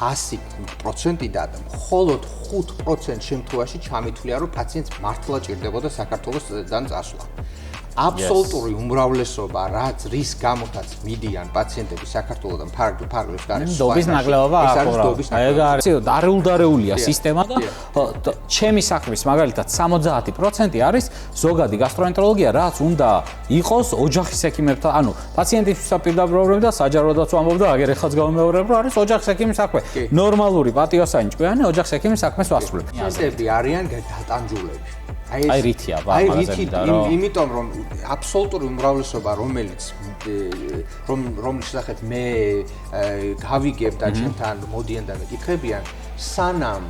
100%-დან მხოლოდ 5% შემთხვევაში ჩამითვლია, რომ პაციენტს მართლა ჭირდებოდა საქართველოსთან წასვლა. აბსოლუტური უმრავლესობა, რაც რის გამოთაც მიდიან პაციენტები საქართველოსთან ფარგლებს გარეთ. დობის ნაკლებობა დარეულია სისტემა და ჩემი საქმის მაგალითად 70% არის ზოგადი გასტროენტეროლოგია, რაც უნდა იყოს ოჯახის ექიმებთან, ანუ პაციენტის პირდაპირ პრობლემა და საჯაროდაც ვამბობ და აგერ ეხლაც გავიმეორებ, რომ არის ოჯახის ექიმის საქმე. ნორმალური პატიოსანი ჭკვიანი ოჯახის ექიმის საქმეს ვასრულებ. პაციენტები არიან დატანჯულები. აი რითია ბაღაზები და რომ იმიტომ რომ აბსოლუტური უმრავლესობა რომელიც შესახებ მე გავიგებ და ჩემთან მოდიან და მეკითხებიან სანამ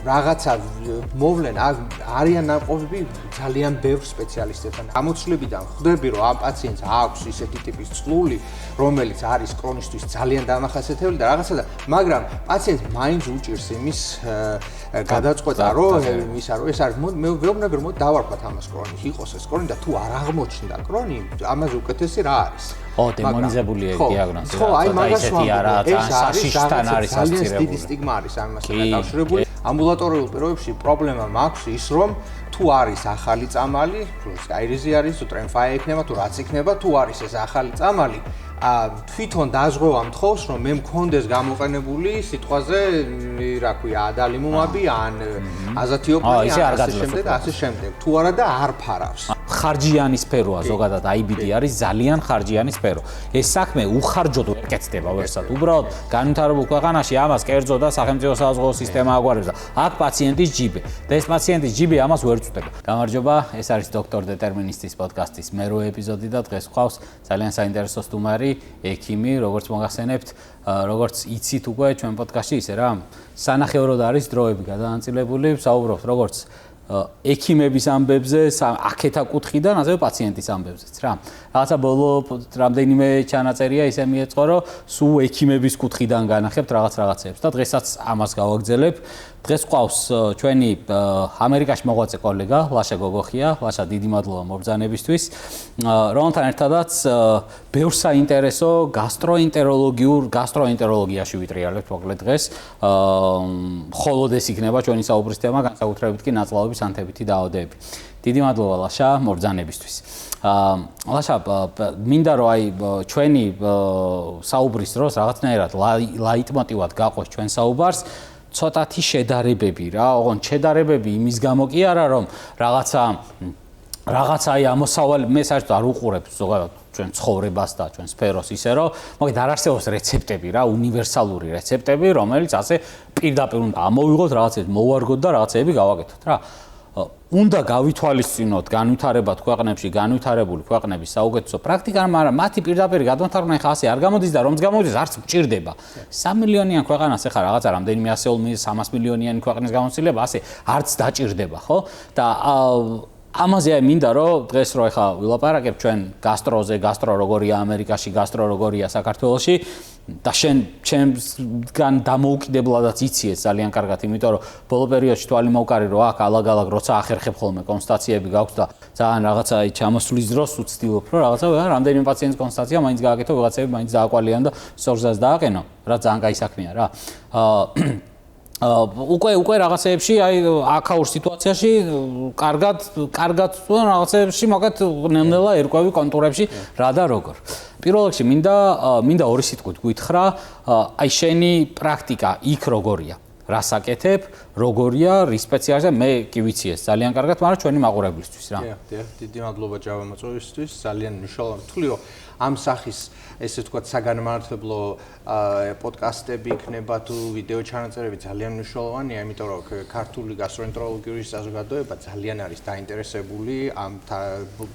რაღაცა მოვლენ არიან ნაყოფები ძალიან ბევრ სპეციალისტებთან ამოცლებიდან ხვდები რომ ამ პაციენტს აქვს ისეთი ტიპის წლული რომელიც არის კრონისტვის ძალიან დამახასიათებელი და რაღაცა და მაგრამ პაციენტს მაინც უჭირს იმის გადაწყვეტა რომ ეს არის მე ვეუბნები რომ დავარქვათ ამას კრონი იყოს ეს კრონი და თუ არ აღმოჩნდა კრონი ამაზე უკეთესი რა არის დემონიზებული დიაგნოზი რა და ისეთი არა საშიშთან არის ასწირებული ძალიან დიდი სტიგმა არის ამასთან დაკავშირებული ამბულატორიულ პირობებში პრობლემა მაქვს ის რომ თუ არის ახალი წამალი სკაირიზი არის თუ ტრემფაი იქნება თუ რაც იქნება თუ არის ეს ახალი წამალი თვითონ დაზღვევა მთხოვს რომ მე მქონდეს გამოყენებული სიტყვაზე რა ქვია ადალიმუმაბი ან აზათიოპრინი ან ასე შემდეგ თუ არა და არ ფარავს ხარჯიანი სფეროა ზოგადად IBD არის ძალიან ხარჯიანი სფერო ეს საქმე უხარჯოდ ვერ კეთდება ვერსად უბრალოდ განვითარებულ ქვეყანაში ამას კერძო და სახელმწიფო საზღვაო სისტემა აგვარებს და აქ პაციენტის ჯიბე და ეს პაციენტის ჯიბე ამას ვერ წვდება გამარჯობა ეს არის დოქტორ დეტერმინისტის პოდკასტის მე-8 ეპიზოდი და დღეს გვყავს ძალიან საინტერესო სტუმარი ექიმი როგორც მოგახსენებთ როგორც იცით უკვე ჩვენ პოდკასტში ისე რა სანახევროდ არის დროები გადაანაწილებული ვსაუბრობთ როგორც ექიმების ამბებზე, აქეთა კუთხიდან, ასევე პაციენტის ამბებზეც რა. რაღაცა ბოლო რამდენიმე ჩანაწერია ისე მიეწყო, რომ სულ ექიმების კუთხიდან განახებთ რაღაცებს და დღესაც ამას გავაგრძელებ. დღეს ყავს ჩვენი ამერიკაში მოღვაწე კოლეგა ლაშა გოგოხია. ლაშა დიდი მადლობა მობრძანებისთვის. რომელთან ერთადაც ბევრ საინტერესო გასტროენტეროლოგიაში ვიტრიალებთ მოკლედ დღეს. მხოლოდ ეს იქნება ჩვენი საუბრის თემა, განსაკუთრებით კი ნაწლავების ანთებითი დაავადებები. დიდი მადლობა ლაშა მობრძანებისთვის. ლაშა მინდა რომ აი ჩვენი საუბრის დროს რაღაცნაირად ლაიტმოტივად გაყოს ჩვენ საუბარს. ცოტათი შედარებები რა, ოღონდ შედარებები იმის გამო კი არა რომ რაღაცა აი ამოსავალი მე საერთოდ არ უყურებ ზოგადად ჩვენ ცხოვრებას და ჩვენ სფეროს ისე რომ მოგეთ არ არსებობს რეცეპტები რა, უნივერსალური რეცეპტები, რომელიც ასე პირდაპირ უნდა ამოვიღოთ რაღაცებს მოვარგოთ და რაღაცები გავაკეთოთ რა. უნდა გავითვალისწინოთ განვითარებად ქვეყნებში, განვითარებული ქვეყნების საუკეთესო პრაქტიკა, მაგრამ მათი პირდაპირ გადამთავრება ხა ასე არ გამოდის და რომც გამოდის არც მჭირდება. 3 მილიონიან ქვეყანას ახლა რაღაცა რამდენიმე ასეულ 300 მილიონიანი ქვეყნის გამოცდილება ასე არც დაჭირდება, ხო? და ამაზე აი მინდა რომ დღეს რო ახლა ვილაპარაკებ ჩვენ გასტროზე, გასტრო როგორია ამერიკაში, გასტრო როგორია საქართველოში და ჩემგან დამოუკიდებლადაც იცი ეს ძალიან კარგად, იმიტომ რომ ბოლო პერიოდში თვალი მოვკარი რომ აქ ალაგ-ალაგ როცა ახერხებ ხოლმე კონსტატაციები გაქვს და ძალიან რაღაცა ჩამოსვლის დროს ვცდილობ რომ რაღაცა რამდენიმე პაციენტის კონსტატაცია მაინც გააკეთო, ვიღაცები მაინც დააკვალიან და სწორზეც დააყენო, რა ძალიან კაი საქმეა რა. უკვე რაღაცეებში აი აქაურ სიტუაციაში კარგად რაღაცეებში მაგათ ნელ-ნელა ერკვევი კონტურებში რა და როგორ. პირველ რიგში მინდა ორი სიტყვით გითხრა, აი შენი პრაქტიკა იქ როგორია? რას აკეთებ, როგორია, რის სპეციალიზა მე კი ვიცი ეს ძალიან კარგად, მაგრამ ჩვენი მაყურებლისთვის რა. დიდი მადლობა ჯავა მოწვევისთვის, ძალიან მნიშვნელოვანი თვლი რომ ამ სახის ესე ვთქვათ საგანმანათლებლო პოდკასტები იქნება თუ ვიდეო ჩანაწერები ძალიან მნიშვნელოვანია, იმიტომ რომ ქართული გასტროენტეროლოგიური საზოგადოება ძალიან არის დაინტერესებული ამ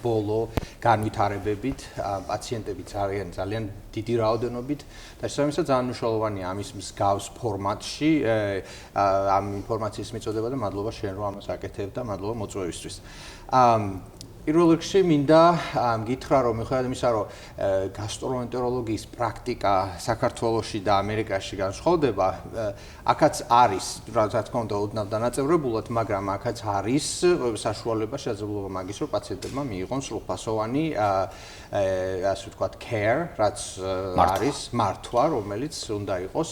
ბოლო განვითარებებით, პაციენტებიც არიან ძალიან დიდი რაოდენობით და შესაბამისად ძალიან მნიშვნელოვანია ამის მსგავს ფორმატში ამ ინფორმაციის მიწოდება და მადლობა შენ რომ ამას აკეთებ და მადლობა მოწვევისთვის. პირველ რიგში მინდა გითხრა რომ მიუხედავად იმისა რომ გასტროენტეროლოგიის პრაქტიკა საქართველოში და ამერიკაში განსხვავდება, აქაც არის რა თქმა უნდა ოდნავ დანაწევრებულად, მაგრამ აქაც არის საშუალება შესაძლებლობა მაგის რომ პაციენტებმა მიიღონ სრულფასოვანი ასე ვთქვათ care, რაც არის მართვა, რომელიც უნდა იყოს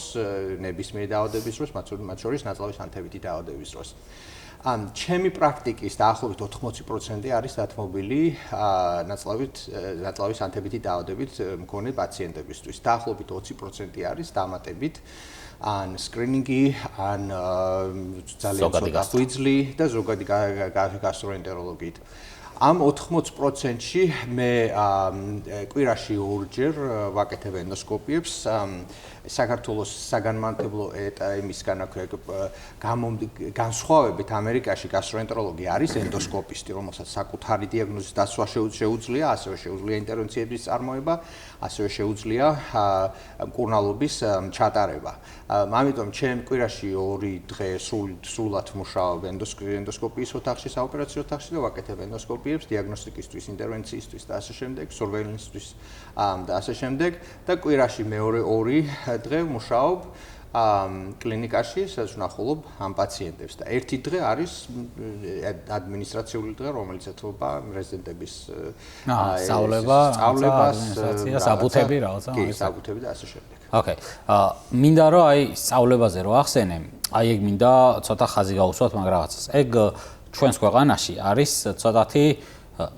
ნებისმიერი დაავადების დროს, მათ შორის ნაწლავის ანთებითი დაავადების დროს. ჩემი პრაქტიკის დაახლოებით 80% არის დათმობილი ნაწლავის ანთებითი დაავადებით მქონე პაციენტებისთვის. დაახლოებით 20% არის დამატებით ან სკრინინგი, ან ძალიან ცოტა ღვიძლი და ზოგადი გასტროენტეროლოგიით. ამ 80%-ში მე კვირაში ორჯერ ვაკეთებ ენდოსკოპიებს. საქართველოს საგანმანათლებლო ეტაიმის განსხვავებით ამერიკაში გასტროენტეროლოგი არის ენდოსკოპისტი, რომელსაც საკუთარი დიაგნოზის დასვა შეუძლია, ასევე შეუძლია ინტერვენციების წარმოება, ასევე შეუძლია მკურნალობის ჩატარება. ამიტომ ჩემ კვირაში 2 დღე სრულად მუშაობ ენდოსკოპიის ოთახში, საოპერაციო ოთახში და ვაკეთებ ენდოსკოპიებს დიაგნოსტიკისთვის, ინტერვენციისთვის და ასე შემდეგ, სურვეილენსისთვის და ასე შემდეგ და კვირაში მეორე 2 დღე მუშაობ კლინიკაში, სადაც ვნახულობ ამ პაციენტებს და ერთი დღე არის ადმინისტრაციული დღე, რომელიც ეთმობა რეზიდენტების სწავლებას, საბუთები რაღაცა. კი, საბუთები და ასე შემდეგ. ოკეი. მინდა რომ აი სწავლებაზე რო ახსენე, აი ეგ მინდა ცოტა ხაზი გაუსვათ მაგ რაღაცას. ეგ ჩვენს ქვეყანაში არის ცოტათი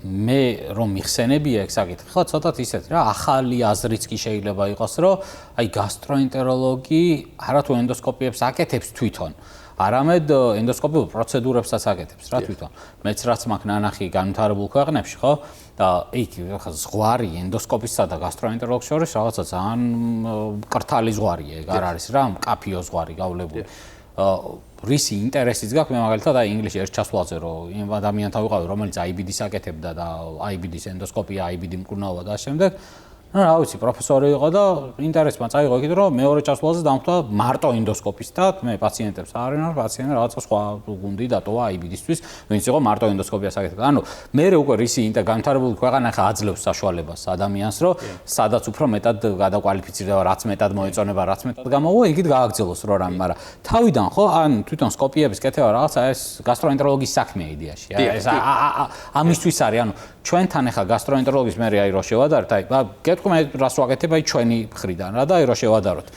მე რომ მიხსენებია ეგ საკითხი, ხო, ცოტათ ისეთ რა, ახალი აზრიც კი შეიძლება იყოს, რომ აი გასტროენტეროლოგი არათუ ენდოსკოპიებს აკეთებს თვითონ, არამედ ენდოსკოპიურ პროცედურებსაც აკეთებს რა თვითონ. მეც რაც მაქვს ნანახი განვითარებულ ქვეყნებში, ხო? და იქ ზღვარი ენდოსკოპისა და გასტროენტეროლოგის შორის რაღაცა ძალიან კრთალი ზღვარია, ეგ არ არის რა, მკაფიო ზღვარი გავლებული. რისი ინტერესიც გაქვს მე მაგალითად აი ინგლისში ერთ ჩასვლაზე რომ იმ ადამიანთან ვიყავი რომელიც IBD-ს აკეთებდა და IBD-ს ენდოსკოპია, IBD მკურნალობა და შემდეგ რა ვიცი პროფესორი იყო და ინტერესმა წაიღო იქით რომ მეორე ჩასვლაზე დამხვდა მარტო ენდოსკოპისტად მე პაციენტებს არიან პაციენტი რაღაცა სხვა გუნდი დატოვა IBD-ისთვის ვინც იყო მარტო ენდოსკოპიას აკეთებდა ანუ მე უკვე რისი განვითარებული ქვეყანა ხა აძლევს საშუალებას ადამიანს რომ სადაც უფრო მეტად გადაკვალიფიცირდება რაც მეტად მოეწონება რაც მეტად გამოვა იქით გააგრძელოს რო რამე მაგრამ თავიდან ხო ან თვითონ სკოპიების კეთება რაღაცა ეს გასტროენტეროლოგიის საქმეა იდეაში ეს ამისთვის არის ანუ ჩვენთან ახლა გასტროენტეროლოგის მე აი რო შევადარეთ აი გეტყვი მე რას ვაკეთებ აი ჩვენი მხრიდან რა და აი რო შევადაროთ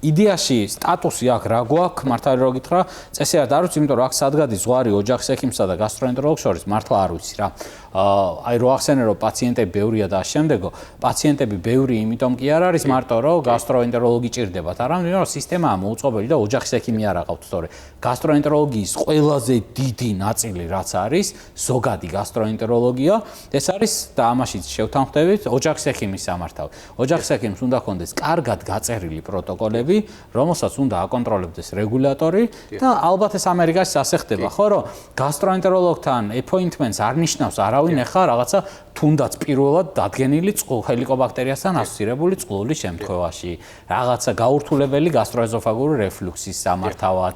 იდეაში სტატუსი აქვს რა გვაქვს მართალი რო გითხრა წესიერ არ ვიცი იმიტომ რომ აქ სადგადის ზღვარი ოჯახის ექიმსა და გასტროენტეროლოგს შორის მართლა არ ვიცი რა აი რო ახსენე რომ პაციენტები ბევრია და შემდეგო პაციენტები ბევრი იმიტომ კი არ არის მარტო რომ გასტროენტეროლოგი ჭირდებათ არამედ რომ სისტემაა მოუწყობელი და ოჯახის ექიმი არ აყავთ თორე გასტროენტეროლოგიის ყველაზე დიდი ნაწილი რაც არის ზოგადი გასტროენტეროლოგია ეს არის და ამაშიც შევთანხმდებით ოჯახის ექიმის სამართავი ოჯახის ექიმს უნდა ქონდეს კარგად გაწერილი პროტოკოლები რომელსაც უნდა აკონტროლებდეს რეგულატორი და ალბათ ეს ამერიკაში ასე ხდება ხო რომ გასტროენტეროლოგთან appointments არ ნიშნავს არავინ ახლა რაღაცა თუნდაც პირველად დადგენილი ჰელიკობაქტერიასთან ასოცირებული წყლულის შემთხვევაში რაღაცა გაურთულებელი გასტროეზოფაგური რეფლუქსის სამართავად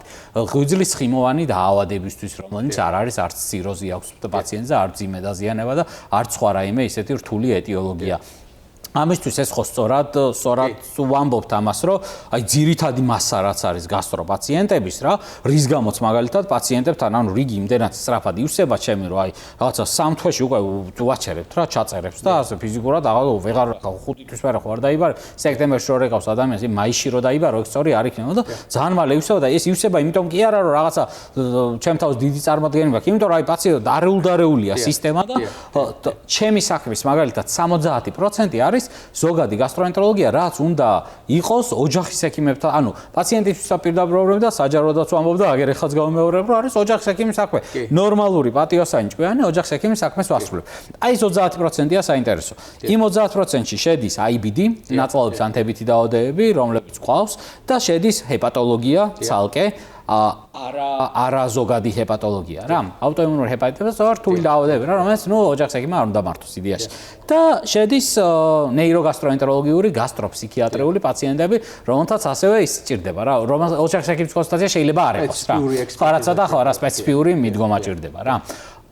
ღვიძლის ხიმოვანი დაავადებისთვის რომელიც არ არის არც ციროზი აქვს პაციენტზე არ ძიმე დაზიანება და არც სხვა რაიმე ისეთი რთული ეტიოლოგია ამისთვის ეს ხო სწორად ვამბობთ ამას რომ აი ძირითადი მასა რაც არის გასტრო პაციენტების რა რის გამოც მაგალითად პაციენტებთან ანუ რიგი იმდენად სწრაფად ივსება ჩემი რომ აი რაღაცა 3 თვეში უკვე ვაჩერებთ რა ჩაწერებს და ასე ფიზიკურად აღარ ვეღარ 5 თვის მერე ხო არ დაიბარე სექტემბერში რო რეკავს ადამიანს მაისში რო დაიბარო ეგ სწორი არ იქნება და ძალიან მალე ივსება და ეს ივსება იმიტომ კი არა რომ რაღაცა ჩემ თავს დიდი წარმოდგენება აქვს იმიტომ რომ აი პაციენტი დარეულდარეულია სისტემა და ჩემი საქმის მაგალითად 70% არის ზოგადი გასტროენტეროლოგია რაც უნდა იყოს ოჯახის ექიმებთან ანუ პაციენტისთვის პირდაპირ პრობლემა და საჯაროდაც ვამბობ და აგერ ეხლაც გავიმეორებ რომ არის ოჯახის ექიმის საქმე ნორმალური პატიოსანი ჭკვიანი ოჯახის ექიმის საქმეს ვასრულებ აი ეს 30%-ია საინტერესო იმ 30%-ში შედის IBD ნაწლავების ანთებითი დაავადებები რომლებიც ყავს და შედის ჰეპატოლოგია ცალკე არა ზოგადი ჰეპატოლოგია რა ავტოიმუნური ჰეპატიტები და რთული დაავადებები რა რომელიც ნუ ოჯახის ექიმმა არ უნდა მართოს იდეაში და შედის ნეიროგასტროენტეროლოგიური გასტროფსიქიატრიული პაციენტები რომელთაც ასევე ის ჭირდება რა ოჯახის ექიმის კონსულტაცია შეიძლება არ იყოს რა სხვა რაცა და სხვა რა სპეციფიური მიდგომა ჭირდება რა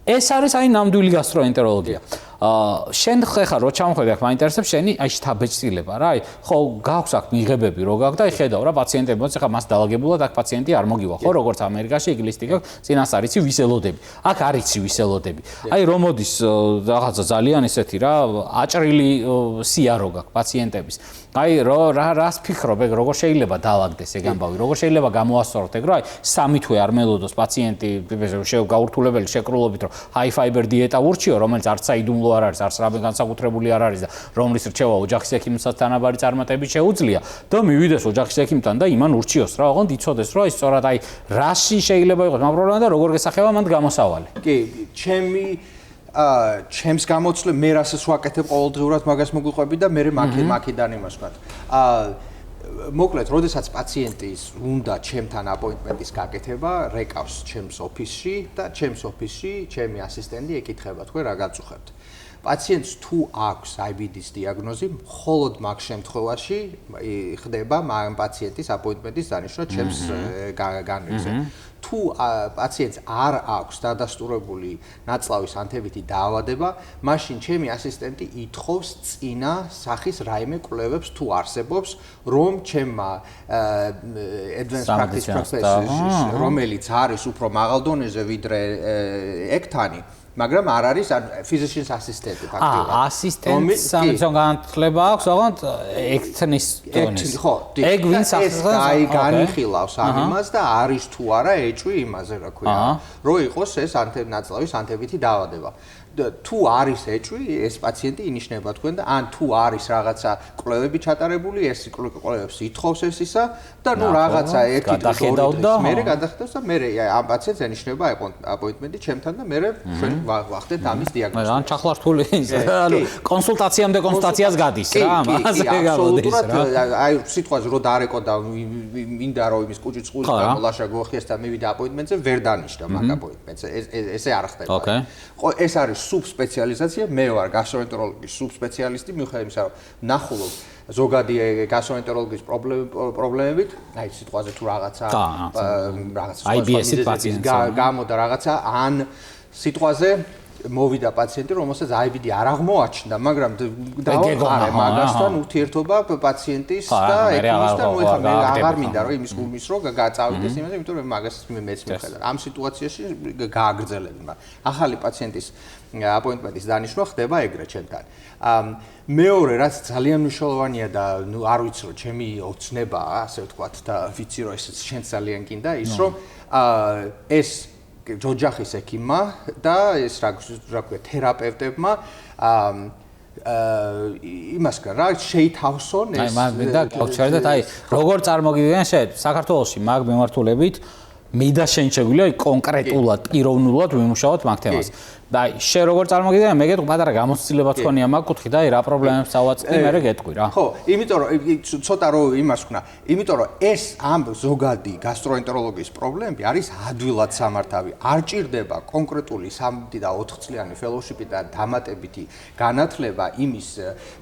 ეს არის აი ნამდვილი გასტროენტეროლოგია. შენ ხეხა რო ჩამოხვედი აქ მაინტერესებს შენი აი შთაბეჭდილება რა. აი ხო გაქვს აქ მიღებები რო გაქვს და აი ხედავ რა პაციენტებიც ხა მას დაალაგებულად აქ პაციენტი არ მოგივა ხო როგორც ამერიკაში იქ ლისტი გაქვს წინას არიცი ვისელოდები. აქ არიცი ვისელოდები. აი რომ მოდის რაღაცა ძალიან ესეთი რა აჭრილი სიარო გაქვს პაციენტების. აი რას ფიქრობ ეგ როგორ შეიძლება დაალაგდეს ეგ ამბავი როგორ შეიძლება გამოასწოროთ ეგ რა აი 3 თვე არ მელოდოს პაციენტი გაურთულებელი შეკრულობით რომ high fiber დიეტა ურჩიო რომელიც არც საიდუმლო არ არის არც რამე განსაკუთრებული არ არის და რომლის რჩევა ოჯახის ექიმსაც თანაბარი წარმატებით შეუძლია და მივიდეს ოჯახის ექიმთან და იმან ურჩიოს რა ოღონდ იცოდეს რომ აი სწორად აი რაში შეიძლება იყოს მაგ პრობლემა და როგორ გესახება მანდ გამოსავალი კი ჩემს გამოცვლებს მე რასაც ვაკეთებ ყოველდღიურად მაგას მოგვიყვები და მე მაქედან იმას ვქნა. მოკლედ, როდესაც პაციენტის უნდა ჩემთან აპოინტმენტის გაკეთება, რეკავს ჩემს ოფისში და ჩემს ოფისში ჩემი ასისტენტი ეკითხება თქვენ რა გაწუხებთ. პაციენტს თუ აქვს IBD-ის დიაგნოზი, მხოლოდ მაგ შემთხვევაში ხდება მაგ პაციენტის აპოინტმენტის დანიშნვა ჩემს განრიგზე. თუ პაციენტს არ აქვს დადასტურებული ნაწლავის ანთებითი დაავადება, მაშინ ჩემი ასისტენტი ითხოვს წინა სახის რაიმე კვლევებს თუ არსებობს, რომ ჩემმა advanced practice professor, რომელიც არის უფრო მაღალ დონეზე ვიდრე ექთანი, მაგრამ არ არის physician's assistant ფაქტობრივად. ასისტენტს სამეცნიერო განათლება აქვს, ოღონდ ექთნის დონეზე. ხო, ეგ ვინც აი განიხილავს ამას და არის თუ არა ეჭვი იმაზე, რა ქვია, რომ იყოს ეს ნაწლავის ანთებითი დაავადება. თუ არის ეჭვი, ეს პაციენტი ინიშნება თქვენ და ან თუ არის რაღაცა კვლევები ჩატარებული, ეს კვლევებს ითხოვს ეს ისა და ნუ რაღაცა ერთი დღის მერე გადახედავს და მერე ამ პაციენტს ენიშნება აპოინტმენტი ჩემთან და მერე ჩვენ ვახდენთ ამის დიაგნოზი. ან ჩახლართული ანუ კონსულტაციამდე კონსულტაციას გადის რა, ამაზე გამოდის რა. აი სიტყვაზე რო დაარეკო და მინდა რომ იმის კუჭი წყურის გამოლაშა გოხიეს და მივიდა აპოინტმენტზე, ვერ დანიშნა მაგ აპოინტმენტზე. ესე არ ხდება. ეს არის სუბსპეციალიზაცია, მე ვარ გასტროენტეროლოგიის სუბსპეციალისტი, მიუხედავად იმისა, რომ ნახულობ ზოგადი გასტროენტეროლოგიის პრობლემებით, აი სიტყვაზე თუ რაღაცა IBS-ის პაციენტს გამო და რაღაცა ან სიტყვაზე მოვიდა პაციენტი, რომელსაც IBD არ აღმოაჩნდა, მაგრამ დავაყარე მაგასთან ურთიერთობა პაციენტის და ექიმისთან, ნუ ეხლა მე აღარ მინდა რომ იმის გულმის რო გაწავიდეს იმაზე, იმიტომ რომ მაგას მეც მიხედავ. ამ სიტუაციაში გააგრძელებ, მაგრამ ახალი პაციენტის აპოინტმენტის დანიშნვა ხდება ეგრე ჩემთან. მეორე რაც ძალიან მნიშვნელოვანია და ნუ არ ვიცი რომ ჩემი ოცნებაა, ასე ვთქვათ და ვიცი რომ ესეც შენ ძალიან გინდა ის რომ ეს ოჯახის ექიმმა და ეს რა ქვია თერაპევტებმა იმასკენ რა შეითავსონ ეს აი მაგ და გავჩერდეთ აი როგორ წარმოგიდგენ შენ საქართველოში მაგ მიმართულებით მე და შენ შეგვიძლია კონკრეტულად პიროვნულად ვიმუშაოთ მაგ თემას და აი შენ როგორ წარმოგიდგენ მე გეტყვი პატარა გამოცდილება თქვენია მაგ კუთხით და აი რა პრობლემებს ავაწყდი მე გეტყვი რა ხო იმიტომ რომ ცოტა რომ იმას ვქნა იმიტომ რომ ეს ამ ზოგადი გასტროენტეროლოგიის პრობლემები არის ადვილად სამართავი არ ჭირდება კონკრეტული 3 და 4 წლიანი ფელოშიპი და დამატებითი განათლება იმის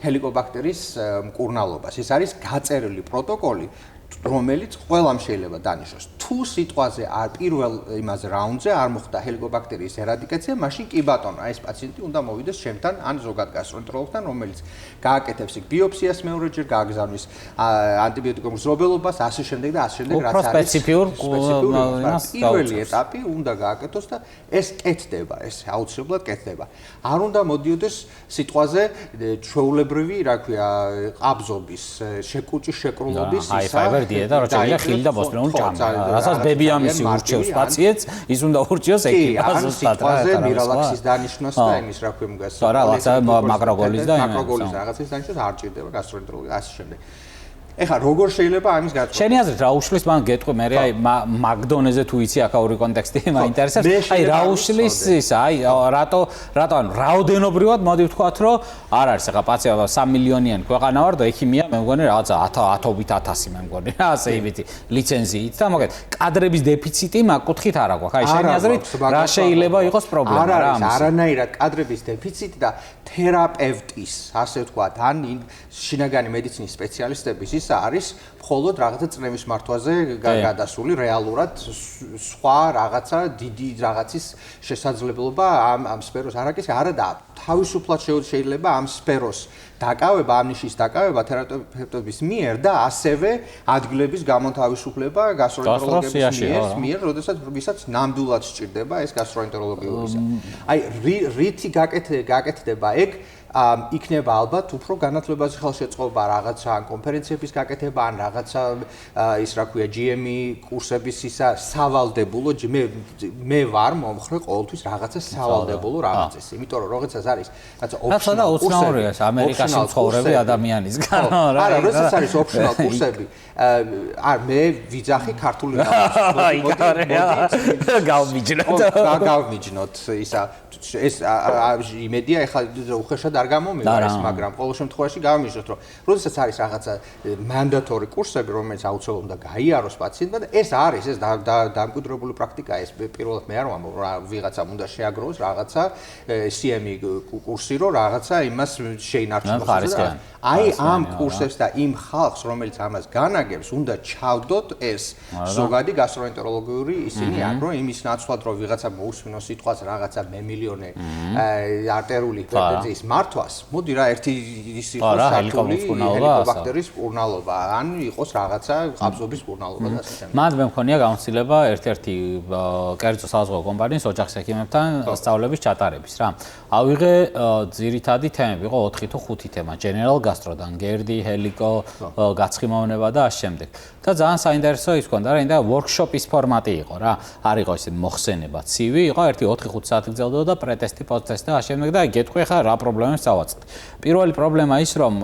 ჰელიკობაქტერის მკურნალობას ეს არის გაწერილი პროტოკოლი რომელიც ყველამ შეიძლება დანიშნოს. თუ სიტყვაზე არ პირველ იმაზე რაუნდზე არ მოხდა ჰელიკობაქტერიის ერადიკაცია, მაშინ კი ბატონო, ეს პაციენტი უნდა მოვიდეს ჩემთან ან ზოგად გასტროენტეროლოგთან, რომელიც გააკეთებს იქ ბიოპსიას მეორეჯერ, გააგზავნის ანტიბიოტიკურ მზრობელობას, ასე შემდეგ და ასე შემდეგ, რაც არის სპეციფიურ პირველი ეტაპი უნდა გააკეთოს და ეს კეთდება, ეს აუცილებლად კეთდება. არ უნდა მოდიოდეს სიტყვაზე ჩვეულებრივი, რა ქვია, ყაბზობის, შეკუჭის შეკრულობის ისა დიეტა რო შეიძლება ხილი და მოსწრებული ჭამა. რასაც ბებიამისი ურჩევს პაციენტს, ის უნდა ურჩიოს ექიმს ზუსტად რა. მირალაქსის დანიშნვას და იმის რა ქვია მგას. რა რაღაცა მაკროგოლის და მაკროგოლის რაღაცის დანიშნვას არ ჭირდება გასტროენტეროლოგია ასე შემდეგ. ეხლა როგორ შეიძლება ამის გაწყვეტა? შენი აზრით რა უშლის მან გეტყვი მე აი მაგდონეზე თუ იცი აქაური კონტექსტი მაინტერესებს აი რა უშლის ის აი რატო ანუ რაოდენობრივად მოდი ვთქვათ რომ არ არის ახლა პაციენტი 3 მილიონიანი ქვეყანა ვარ და ექიმია მე მგონი რაღაცა 1000-ობით 1000 მე მგონი რა ასე იბითი ლიცენზიით და მოგეთ კადრების დეფიციტი მაგ კუთხით არ აქვს აი შენი აზრით რა შეიძლება იყოს პრობლემა რა ამის არანაირად კადრების დეფიციტი და თერაპევტის ასე ვთქვათ ან შინაგანი მედიცინის სპეციალისტების ისა არის მხოლოდ რაღაცა წნევის მართვაზე გადასული რეალურად სხვა რაღაცა დიდი რაღაცის შესაძლებლობა ამ სფეროს არ აქვს არა და თავისუფლად შეიძლება ამ სფეროს დაკავება, ამ ნიშის დაკავება თერაპევტების მიერ და ასევე ადგილების გამოთავისუფლება გასტროენტეროლოგების მიერ, როდესაც ნამდვილად სჭირდება ეს გასტროენტეროლოგიურისა. აი რითი გაკეთდება ეგ იქნება ალბათ უფრო განათლებაზე ხელშეწყობა რაღაცა კონფერენციების გაკეთება ან რაღაცა ის რა ქვია GME კურსების ისა სავალდებულო მე ვარ მომხრე ყოველთვის რაღაცა სავალდებულო რაღაცას იმიტომ რომ როდესაც არის რაღაცა optional კურსები ამერიკაში მცხოვრები ადამიანისგან რა არა როდესაც არის optional კურსები მე ვიძახი ქართული გავმიჯნოთ ისა ეს იმედია ეხლა უხეშად არ გამომივა ეს მაგრამ ყოველ შემთხვევაში გავიმიჯნოთ რომ როდესაც არის რაღაცა მანდატორი კურსები რომელიც აუცილებლად უნდა გაიაროს პაციენტმა და ეს არის ეს დამკვიდრებული პრაქტიკა ეს პირველად მე არ ვამბობ რა ვიღაცამ უნდა შეაგროვოს რაღაცა CME კურსი რომ რაღაცა იმას შეინარჩუნოს აი ამ კურსებს და იმ ხალხს რომელიც ამას განაგებს უნდა ჩავდოთ ეს ზოგადი გასტროენტეროლოგიური ისინი აქ რომ იმის ნაცვლად რომ ვიღაცა მოусმინოს სიტყვას რაღაცა მე მილიონი არტერიული ჰიპერტენზიის მართვას მოდი რა ერთი ის იყოს ჰელიკობაქტერის მკურნალობა ან იყოს რაღაცა ყაბზობის მკურნალობა და ასე შემდეგ. მანდ მე მქონია გამოცდილება ერთ-ერთი კერძო საზღვაო კომპანიის ოჯახის ექიმებთან სწავლების ჩატარების რა. ავიღე ძირითადი თემები იყო 4 თუ 5 თემა general gastrodან გერდი, ჰელიკო, გაცხიმოვნება და ამ შემდეგ. და ძალიან საინტერესო ის ქონდა რა, და workshop-ის ფორმატი იყო რა. არ იყო ესე მოხსენება, ცივი, იყო ერთი 4-5 საათი გრძელდება და პრეტესტი, პოსტესტი და ამ შემდეგ და გეტყვი ხა რა პრობლემებს წავაწყდი. პირველი პრობლემა ის რომ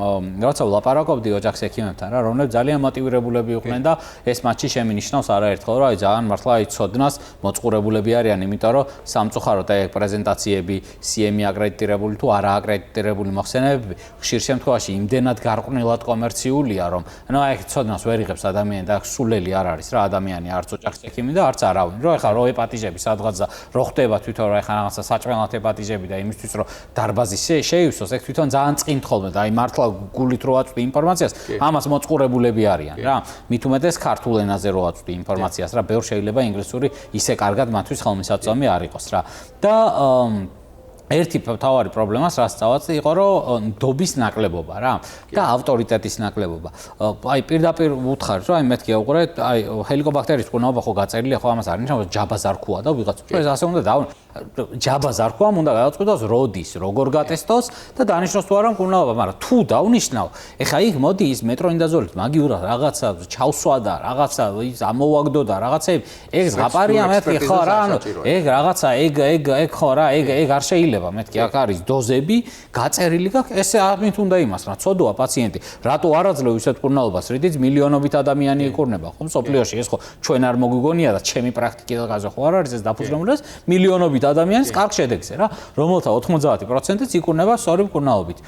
როცა ვლაპარაკობდი ოჯახის ექიმებთან რა, რომლებიც ძალიან მოტივირებულები იყვნენ და ეს მათში შემინიშნავს არაერთხელ რა, ძალიან მართლა იცოდნას მოწყურებულები არიან, იმიტომ რომ სამწუხაროდ აი პრეზენტაციები, CME აკრედიტირებული თუ არა აკრედიტირებული მოხსენებები ხშირ შემთხვევაში იმდენად გარყვნილად კომერციულია რომ ანუ აი ცოდნას ვერ იღებს ადამიანი და სულელი არ არის რა ადამიანი არც ოჯახის ექიმი და არც არავინ რომ ეხლა რო ეპატიჟები სადღაც და რო ხდება თვითონ რა ეხლა რაღაცა საჭმელად ეპატიჟები და იმისთვის რომ დარბაზი შეივსოს ეგ თვითონ ძალიან წინ ხოლმე და აი მართლა გულით რო აწვდი ინფორმაციას ამას მოწყურებულები არიან რა მით უმეტეს ქართულ ენაზე რო აწვდი ინფორმაციას რა ბევრ შეიძლება ინგლისური ისე კარგად მათთვის ხელმისაწვდომი არ იყოს რა და ერთი თავარი პრობლემას რაც წავაწყდი იყო რომ ნდობის ნაკლებობა რა და ავტორიტეტის ნაკლებობა. აი პირდაპირ უთხარს რომ აი მეთქი აუყურე აი ჰელიკობაქტერის მკურნალობა ხო გაწერილია ხო ამას არ ნიშნავს ჯაბას არ ხუა და ვიღაც ეს ასე უნდა ჯაბას არ ხუა უნდა გადაწყვიტოს როდის როგორ გატესტოს და დანიშნოს თუ არა მკურნალობა მაგრამ თუ დავნიშნავ ეხა იქ მოდი ის მეტროინდაზოლით მაგივრად რაღაცა ჩავსვა და რაღაცა ის ამოვაგდო და რაღაცები ეგ ზღაპარია მეთქი ხო რა ანუ ეგ რაღაცა ეგ ხო რა ეგ არ შეიძლება მეთქი აქ არის დოზები გაწერილი გაქვს ესე ამით უნდა იმას რა ცოდოა პაციენტი რატო არ აძლევ ისეთ მკურნალობას რითიც მილიონობით ადამიანი იკურნება ხო სოფლიოში ეს ხო ჩვენ არ მოგვიგონია და ჩემი პრაქტიკაზე ხო არ არის ეს დაფუძნებული მილიონობით ადამიანის კარგ შედეგზე რა რომელთა 90%-იც იკურნება სწორი მკურნალობით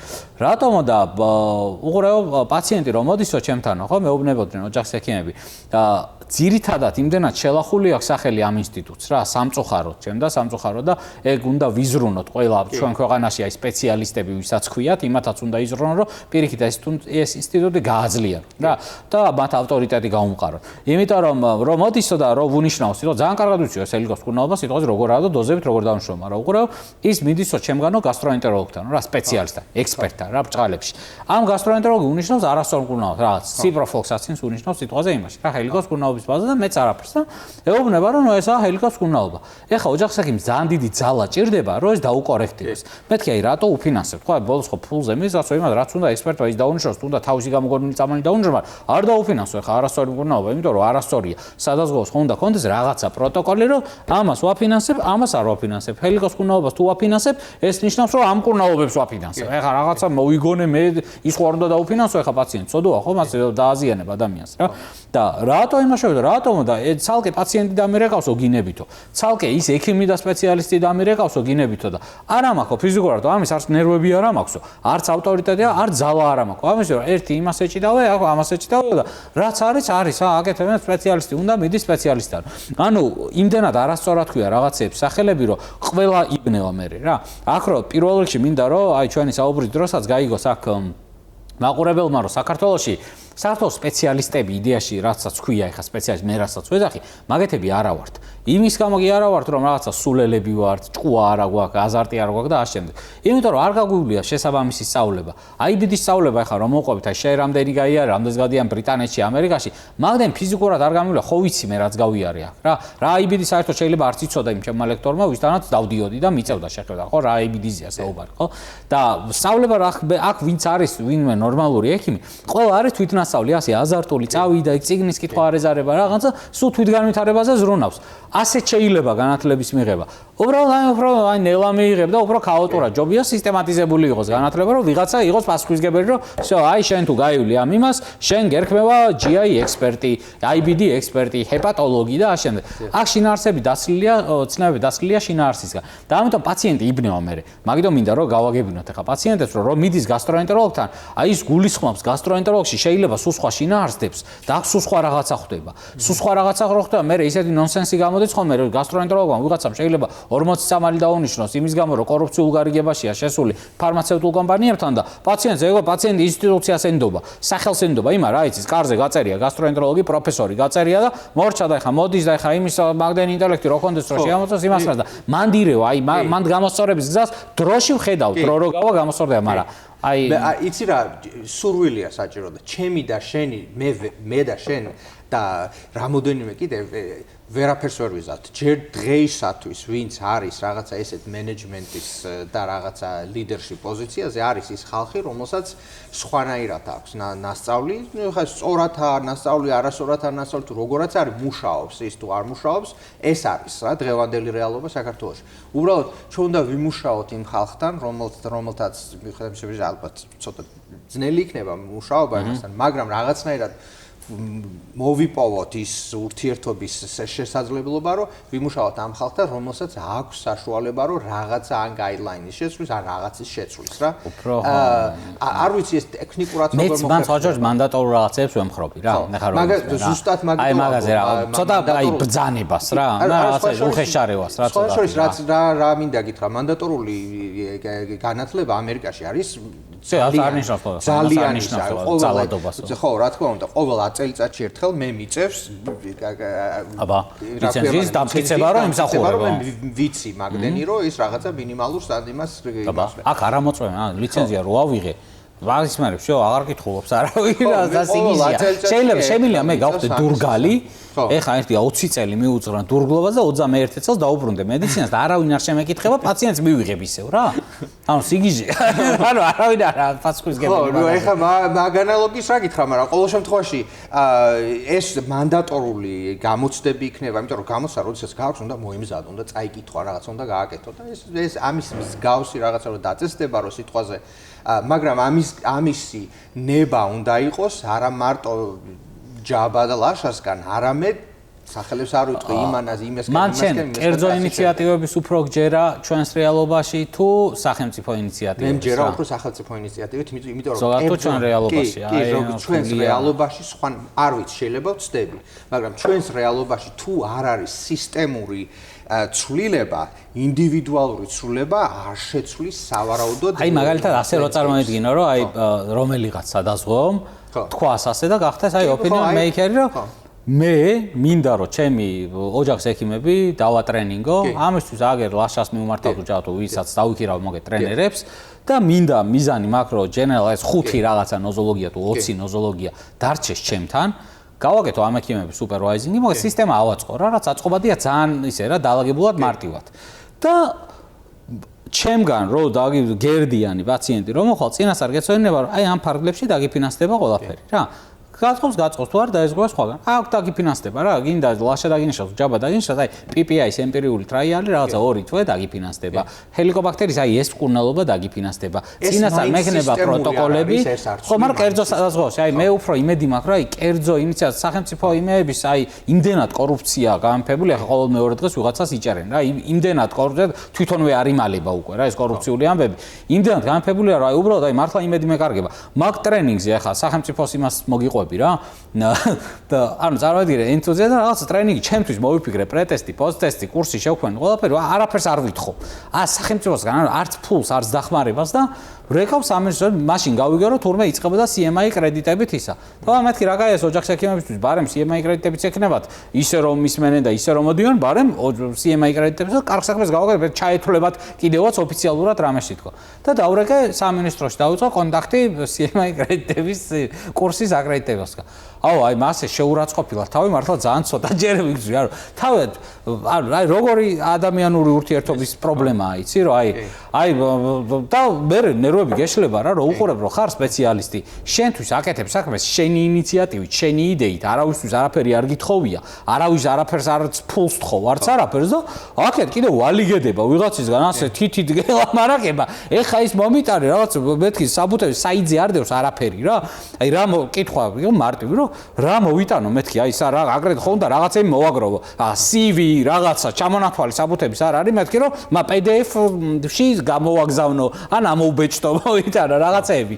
რატომ და უყურეო პაციენტი რომ მოდისო ჩემთანო ხო მეუბნებოდნენ ოჯახის ექიმები და ძირითადად იმდენად შელახული აქვს სახელი ამ ინსტიტუტს რა სამწუხაროდ ჩემ და სამწუხაროდ და ეგ უნდა ვიზრუნოთ ყველა ჩვენ ქვეყანაში აი სპეციალისტები ვისაც ქვიათ იმათაც უნდა იზრუნონ რომ პირიქით ეს ინსტიტუტი გააძლიერონ რა და მათ ავტორიტეტი გაუმყარონ იმიტომ რომ მოდისო და რომ ვუნიშნავ სიტყვა ძალიან კარგად ვიცი ეს ჰელიკოს მკურნალობა სიტყვაზე როგორაა და დოზებით როგორ დანიშნო მაგრამ უყურეო ის მიდისო ჩემგანო გასტროენტეროლოგთან რა სპეციალისტთან ექსპერტთან რა ბჭყალებში ამ გასტროენტეროლოგი უნიშნავს არასწორ მკურნალობას რაღაც სიპროფოქსაცინს უნიშნავს სიტყვაზე იმაში რა ჰელიკოს მკურნალობის ბაზა და მეც არაფერს და ეუბნება რომ ესაა ჰელიკოს მკურნალობა ეხა ოჯახის ექიმს ძალიან დიდი ძალა ჭირდება რომ ეს დაუკორექტდეს მეთქი აი რატო უფინანსებ თქვა ბოლოს ხო ფულზე მისგავს იმას რაც უნდა ექსპერტმა ის დაუნიშნოს თუნდა თავისი გამოგონილი წამალი დაუნიშნოს არ დაუფინანსო ეხა არასწორი მკურნალობა იმიტომ რომ არასწორია სადაზღვევოს ხო უნდა კონდეს რაღაცა პროტოკოლი რომ ამას ვაფინანსებ ამას არ ვაფინანსებ ჰელიკოს მკურნალობას თუ ვაფინანსებ ეს ნიშნავს რომ ამ მკურნალობებს ვაფინანსებ ეხა რაღაცა მოვიგონე მე ის ხო არ უნდა დაუფინანსო ეხა პაციენტს წოდოა ხო მას დააზიანებ ადამიანს რა და რატო იმაშევდა რატომ და ცალკე პაციენტი დამირეკავსო გინებითო ცალკე ის ექიმი და სპეციალისტი დამირეკავსო გინებითო და არა მაქვს ფიზიკურად ამის არც ნერვები არ მაქვსო არც ავტორიტეტია არც ძალა არ მაქვს ამის რომ ერთი იმას ეჭიდავე ამას ეჭიდავე და რაც არის აკეთებენ სპეციალისტი უნდა მიდის სპეციალისტთან ანუ იმდენად არასწორად ქვია რაღაცეებს სახელები რომ ყველა იბნევა მე რა აქ რო პირველ რიგში მინდა რომ აი ჩვენი საუბრის დროსაც გაიგოს აქ მაყურებელმა რომ საქართველოში საერთოდ სპეციალისტები იდეაში რასაც ქვია ეხა სპეციალისტ მე რასაც ვეძახი, მაგეთები არა ვართ. იმის გამო კი არა ვართ, რომ რაღაცა სულელები ვართ, ჭკუა არა გვაქვს, აზარტი არ გვაქვს და ამ შემდეგ. იმიტომ რომ არ გაგვივლია შესაბამისი სწავლება. IBD-ის სწავლება ეხა რომ მოყვებით, აი შენ რამდენი გაიარე, რამდენს გადიან ბრიტანეთში, ამერიკაში, მაგდენ ფიზიკურად არ გამივლა, ხო ვიცი მე რაც გავიარე აქ რა. რა IBD საერთოდ შეიძლება არც იცოდა იმ ჩემმა ლექტორმა, ვისთანაც დავდიოდი და მიწევდა შეხედა, ხო, რა IBD-ზეა საუბარი, ხო? და სწავლება აქ ვინც არის ვინმე ნორმალური ექიმი, ყველა არის თვითნასწავლი, ასე აზარტული, წავიდა, წიგნის კითხვა არ ეზარება რაღაცა, სულ თვითგანვითარებაზე ზრუნავს. ასეთ შეიძლება განათლების მიღება. უბრალოდ აი ნელა მიიღებ და უფრო ქაოტურად ჯობია სისტემატიზებული იყოს განათლება, რომ ვიღაცა იყოს პასუხისმგებელი, რომ всё, აი შენ თუ გაივლი ამ იმას, შენ გერქმევა GI ექსპერტი, IBD ექსპერტი, ჰეპატოლოგი და ამ შემდეგ. აქ შინაარსები დაცლილია, ცნებები დაცლილია შინაარსისგან. და ამიტომ პაციენტი იბნევა მერე. მაგიტომ მინდა რომ გავაგებინოთ ახლა პაციენტებს, რომ მიდის გასტროენტეროლოგთან, აი ის გულისხმობს გასტროენტეროლოგში შეიძლება სულ სხვა შინაარსებს და აქ სულ სხვა რაღაცა ხდება. სულ სხვა რაღაცა ხდება, მერე ისეთი ნონსენსი გამოდის ხოლმე, რომ გასტროენტეროლოგმა ვიღაცამ შეიძლება 40 წამალი დაუნიშნოს იმის გამო, რომ კორუფციულ გარიგებაშია შესული ფარმაცევტულ კომპანიებთან და პაციენტს ეგო პაციენტი ინსტიტუციას ენდობა, სახელს ენდობა, იმა რა იცის, კარზე გაწერია გასტროენტეროლოგი პროფესორი გაწერია და მორჩა და ეხა მოდის და ეხა იმის მაგდენი ინტელექტი რო კონდეს რო შეამოწოს იმასაც და მანდირევა, აი მან გამოსწორების გზას დროში ვხედავ, დრო რო გავა გამოსწორდება, მაგრამ აი იცი რა სურვილია საჭირო და ჩემი და შენი მე და შენ და რამოდენიმე კიდე ვერაფერს ვერ ვიზავთ. ჯერ დღეისათვის ვინც არის რაღაცა ესეთ მენეჯმენტის და რაღაცა ლიდერშიპ პოზიციაზე არის ის ხალხი, რომელსაც სხვანაირად აქვს ნასწავლი, ხა სწორადაა ნასწავლი, არასწორადაა ნასწავლი, თუ როგორაც არის მუშაობს ის თუ არ მუშაობს, ეს არის რა დღევანდელი რეალობა საქართველოში. უბრალოდ ჩვენ უნდა ვიმუშაოთ იმ ხალხთან, რომელთაც მიხედავთ ალბათ ცოტა ძნელი იქნება მუშაობა ამასთან, მაგრამ რაღაცნაირად მოვიპოვოთ ის ურთიერთობის შესაძლებლობა, რომ ვიმუშაოთ ამ ხალხთან, რომელსაც აქვს საშუალება, რომ რაღაცა ან გაიდლაინის შეცვლის, ან რაღაცის შეცვლის, რა. არ ვიცი ეს ტექნიკურად როგორ მოხდება. მეც მან მანდატორულ რაღაცებს ვემხრობი რა. მაგრამ ზუსტად აი მაგაზე რა. ცოტა აი ბრძანებას რა. რაღაცა უხეშარევას რა ცოტა. რაც რა მინდა გითხრა, მანდატორული განათლება ამერიკაში არის ძალიან ძალადობას. ხო, რა თქმა უნდა, ყოველ წელიწადში ერთხელ მე მიწევს აბა ლიცენზიის დამტკიცება რომ იმსახურება ვიცი მაგდენი რომ ის რაღაცა მინიმალურ სტანდარტს აბა აქ არ ამოწმენ ლიცენზია რო ავიღე ვაღის მარებს შო აღარ კითხულობს არავინ რა სასიგიზია შეიძლება შემილია მე გავხდე დურგალი ეხა ერთი 20 წელი მიუძღვრა დურგლობას და 21 წელს დაუბრუნდე მედიცინას და არავინ არ შემეკითხება პაციენტს მივიღებ ისევ რა ანუ სიგიჟე ანუ არავინ არ პასუხისმგებელი ხო ეხა მაგ ანალოგის რა გითხრა მაგრამ ყოველ შემთხვევაში ეს მანდატორული გამოცდები იქნება იმიტომ რომ გამოცდა როდესაც გააქვს უნდა მოიმზადო უნდა წაიკითხვა რაღაც უნდა გააკეთო და ეს ამის მსგავსი რაღაცა რომ დაწესდება რომ სიტყვაზე მაგრამ ამისი ნება უნდა იყოს არა მარტო ჯაბა და ლაშასგან არამედ სახელებს არ ვიტყვი იმანას იმასკენ მან შენ კერძო ინიციატივების უფრო გჯერა ჩვენს რეალობაში თუ სახელმწიფო ინიციატივები? მე მჯერა უფრო სახელმწიფო ინიციატივით, იმიტომ რომ ზოგადად ჩვენ რეალობაში, აი ჩვენს რეალობაში სხვა არ ვიცი, შეიძლება ვწდები, მაგრამ ჩვენს რეალობაში თუ არ არის სისტემური ცვლილება, ინდივიდუალური ცვლილება არ შეცვლის სავარაუდოდ. აი მაგალითად ასე რო წარმოედგინო, რომ აი რომელიღაც სადაზღვომ თქვას ასე და გახდეს აი opinion maker-ი რომ მე მინდა რომ ჩემი ოჯახის ექიმები დავატრენინგო, ამისთვის აგერ ლაშას მიმართავ თუ ჯავ თუ ვისაც დავიქირავ მოგე ტრენერებს და მინდა მიზანი მაქვს რომ general ეს 5 რაღაცა ნოზოლოგია თუ 20 ნოზოლოგია დარჩეს ჩემთან. გავაკეთო ამ ექიმების სუპერვაიზინგი, მაგრამ სისტემა ავაწყო რა, რაც აწყობადია ძალიან ისე რა, დაალაგებულად მარტივად. და ჩემგან რო გერდიანი პაციენტი რომ მოხვალ წინასწარ გეცოდინება რომ აი ამ ფარგლებში დაგიფინანსდება ყველაფერი რა. გაწყობს თუ არ დაეზღვა სხვაგან. აქ დაგიფინანსდება რა, გინდა ლაშა დაგინიშნოს, ჯაბა დაგინიშნოს, აი PPI-ის ემპირიული ტრაიალი რაღაცა 2 თვე დაგიფინანსდება. ჰელიკობაქტერის აი ეს მკურნალობა დაგიფინანსდება. წინასწარ მექნება პროტოკოლები. ხო, მაგრამ კერძო საზღვაოში, აი მე უფრო იმედი მაქვს რა, აი კერძო ინიციატივა სახელმწიფო იმეების, აი იმდენად კორუფცია გამეფებული, ახლა ყოველ მეორე დღეს ვიღაცას იჭერენ რა, იმდენად კორუფცია თვითონვე არ იმალება უკვე რა, ეს კორუფციული ამბები. იმდენად გამეფებულია რა, აი უბრალოდ აი მართლა იმედი მეკარგება. მაგ ტრენინგზე ახლა სახელმწიფოს იმას მოგიყვება რა და ანუ წარმოიდგინე ენთუზიაზმი და რაღაც ტრენინგი ჩემთვის მოვიფიქრე პრეტესტი, პოსტტესტი, კურსი შევქმნი, ყველაფერი არაფერს არ ვითხოვ. სახელმწიფოსგან არც ფულს, არც დახმარებას და ვრეკავ სამინისტროს მაშინ გავიგე რომ თურმე იწყებოდა CMI კრედიტებით ისა. და მეთქი რა გაიას ოჯახის ექიმებისთვის ბარემ CMI კრედიტებიც ექნებათ ისე რომ მისმენენ და ისე რომ მოდიან ბარემ CMI კრედიტებს და კარგ საქმეს გავაკეთებთ ჩაეთვლებათ კიდევაც ოფიციალურად რამეში თქო. და დავრეკე სამინისტროში დავიწყო კონტაქტი CMI კრედიტების კურსის აკრედიტებასგან. აი მასე შეურაცხყოფილა თავი მართლა ძალიან ცოტა ჯერ ვიგზვი რა თავად აი როგორი ადამიანური ურთიერთობის პრობლემაა იცი რომ აი და მე ნერვები გეშლება რა რომ უყურებ რომ ხარ სპეციალისტი შენთვის აკეთებ საქმეს შენი ინიციატივით შენი იდეით არავისთვის არაფერი არ გითხოვია არავის არაფერს არც ფულს თხოვ არც არაფერს და აკეთ კიდე ვალიგედება ვიღაცისგან ასე თითით გელამარაკება ეხა ის მომიტარე რაღაც მეთქი საბუთები საიძე არ დევს არაფერი რა აი რა კითხვა მარტივი რომ რა მოვიტანო მეთქი აი სა რა აგრეთ ხომ და რაღაცები მოვაგროვო CV რაღაცა ჩამონათვალი საბუთების არ არის მეთქი რომ მა PDF-ში გამოვაგზავნო ან ამოუბეჭდო მოვიტანო რაღაცები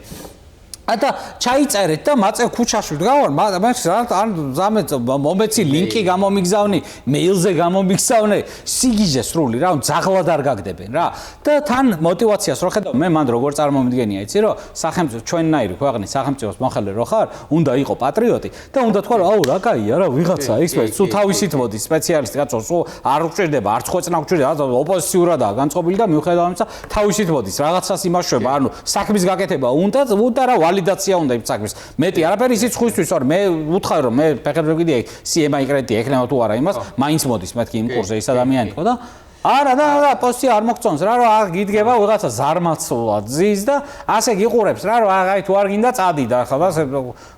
და ჩაიწერეთ და მაწევ ქუჩაში ვდგავარ მე ან ზამეთ მომეცი ლინკი გამომიგზავნი მეილზე გამომიგზავნე სიგიჟე სრული რა ძაღლად არ გაგდებენ რა და თან мотиваციას რო ხედავ მე მან როგორ წარმომიდგენია იცი რომ სახელმწიფო ჩვენნაირი ქვეყნის სახელმწიფოს მოხელე რო ხარ უნდა იყო პატრიოტი და უნდა თქვა რომ აუ რა კაია რა ვიღაცა ის სულ თავისით მოდის სპეციალისტი კაცო სულ არ უჭირდება არც ხვეწნა უჭირდება რა ოპოზიციურადაა განწყობილი და მიუხედავად ამისა თავისით მოდის რაღაცას იმაშვება ანუ საქმის გაკეთება უნდა რა ვალიდაცია უნდა იმ საქმის მეტი არაფერი ისიც ხვისთვის ვარ მე უთხარ რომ მე ფეხებზე ვიდია CMI კრედიტი ექნება თუ არა იმას მაინც მოდის მეთქი იმ კურსზე ის ადამიანი ხო და არა და პოსტი არ მოგწონს რა რომ არ გიდგება ვიღაცა ზარმაცულად ზის და ასე გიყურებს რა რომ აი თუ არ გინდა წადი და ხო ასე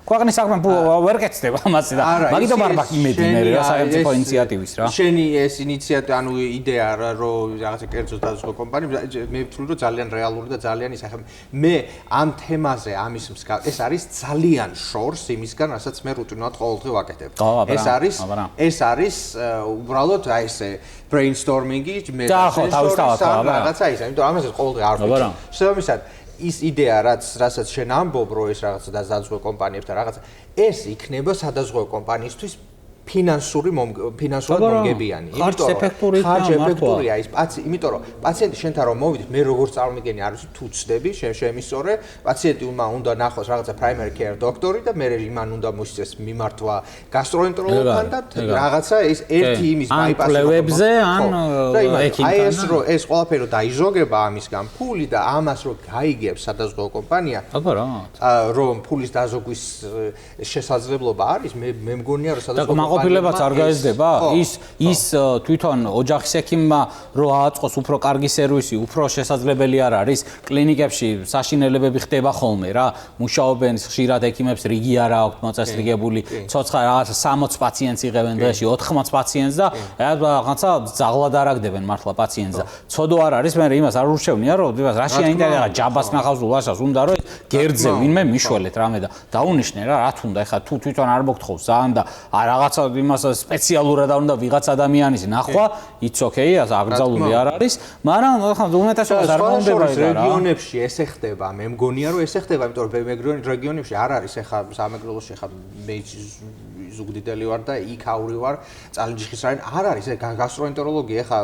ქვეყნის საქმე ვერ კეთდება ამაზე და მაგიტომ არ მაქვს იმედი მე რა სახელმწიფო ინიციატივის რა შენი ეს ინიციატივა ანუ იდეა რა რომ რაღაცა კერძო დაზღვე კომპანია მე ვთვლი რომ ძალიან რეალური და ძალიან ისახე მე ამ თემაზე ამის ეს არის ძალიან შორს იმისგან რასაც მე რუტინულად ყოველდღე ვაკეთებ ეს არის უბრალოდ აი ესე brainstorming-ი მე რაღაცა ისა, იმიტომ ამასაც ყოველდღე არ ვთქვი. შესაბამისად, ის იდეა რასაც შენ ამბობ, რომ ეს რაღაცა დაზღვე კომპანიებთან რაღაცა, ეს იქნება სადაზღვე კომპანიისთვის ფინანსურად მომგებიანი. ხარჯ ეფექტურია ის იმიტომ რომ პაციენტი შენთან რომ მოვიდეს, მე როგორც წარმოგიდგენი არ ვიცი თუ ცდები, შემისწორე, პაციენტი უნდა ნახოს რაღაცა primary care დოქტორი და მე იმან უნდა მოსწეს მიმართვა გასტროენტეროლოგთან და რაღაცა ეს ერთი იმის ბაიპასზე ან ექიმთან. აი ეს ყველაფერი რომ დაიზოგება ამისგან ფული და ამას რომ გაიგებს სადაზღვე კომპანია, რომ ფულის დაზოგვის შესაძლებლობა არის, მე მგონია რომ სადაზღვე ყოფილებაც არ გაიზრდება ის თვითონ ოჯახის ექიმმა რო ააწყოს უფრო კარგი სერვისი, უფრო შესაძლებელი არ არის კლინიკებში საშინელებები ხდება ხოლმე რა, მუშაობენ ხშირად ექიმებს რიგი არ აქვს მოწესრიგებული, ცოცხლა რაღაცა 60 პაციენტს იღებენ დღეში, 80 პაციენტს და რაღაცა ზაღლად არ აგდებენ მართლა პაციენტს და ცოდო არ არის, მე იმას არ ურჩევნია რომ იმას რა შეინტერესა ჯაბას ნახავს ულაშას, უნდა რომ გერძე ვინმე მიშველეთ რამე და დაუნიშნე რა თუნდა ეხა თუ თვითონ არ მოგთხოვს ძალიან და რაღაცა იმას სპეციალურად უნდა ვიღაც ადამიანის ნახვა, it's okay, აკრძალული არ არის, მაგრამ უმეტესობას არ მომდება ეს რა. რეგიონებში ესე ხდება, მე მგონია რომ ესე ხდება, იმიტომ რომ რეგიონებში არ არის ეხა სამეგრელოში ეხა მე ზუგდიდელი ვარ და იქ ავრი ვარ, წალენჯიხის რაიონი არ არის, გასტროენტეროლოგია ეხა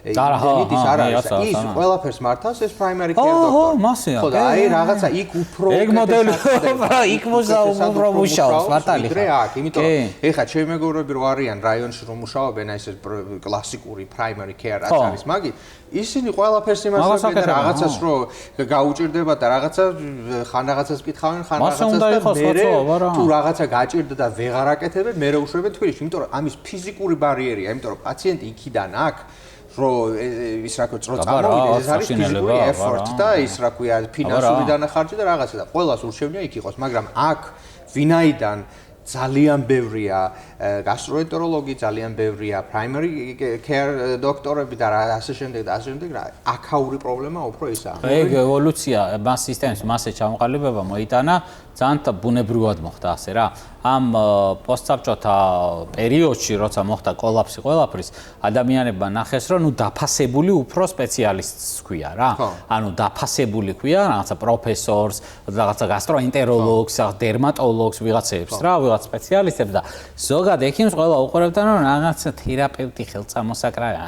იმედის არ არის. ის ყველაფერს მართავს ეს primary care დოქტორი. ხო და აი რაღაცა იქ უფრო ეგ მოდელი იქ უფრო მუშაობს მართალი. იმიტომ ეხა ჩემი მეგობრები რო არიან რაიონში რომ მუშაობენ აი ეს კლასიკური primary care რაც არის მაგით ისინი ყველაფერს იმასებენ და რაღაცას რო გაუჭირდება და რაღაცა ხან რაღაცას კითხავენ ხან რაღაცას და მე თუ რაღაცა გაჭირდა და ვეღარ აკეთებენ მე უშვებენ თბილისში იმიტომ რომ ამის ფიზიკური ბარიერია იმიტომ რომ პაციენტი იქიდან აქ რომ ის რა ქვია წრო წარმოვიდეს ეს არის ფიზიკური effort და ის რა ქვია ფინანსური დანახარჯი და რაღაცა და ყველას ურჩევნია იქ იყოს მაგრამ აქ ვინაიდან ძალიან ბევრია გასტროენტეროლოგი, ძალიან ბევრია primary care დოქტორები და ასე შემდეგ და ასე შემდეგ რა აქაური პრობლემა უფრო ისაა. ეგ ევოლუცია მას სისტემის მასე ჩამოყალიბება მოიტანა ძალიან ბუნებრივად მოხდა ასე რა. ამ პოსტსაბჭოთა პერიოდში როცა მოხდა კოლაფსი ყველაფრის ადამიანებმა ნახეს რომ ნუ დაფასებული უფრო სპეციალისტს ქვია რა. ანუ დაფასებული ქვია რაღაცა პროფესორს, რაღაცა გასტროენტეროლოგს, დერმატოლოგს, ვიღაცებს რა, ვიღაც სპეციალისტებს და ზოგადად ზოგადად ექიმს ყველა უყურებდა რომ რაღაცა თერაპევტი ხელწამოსაკრავი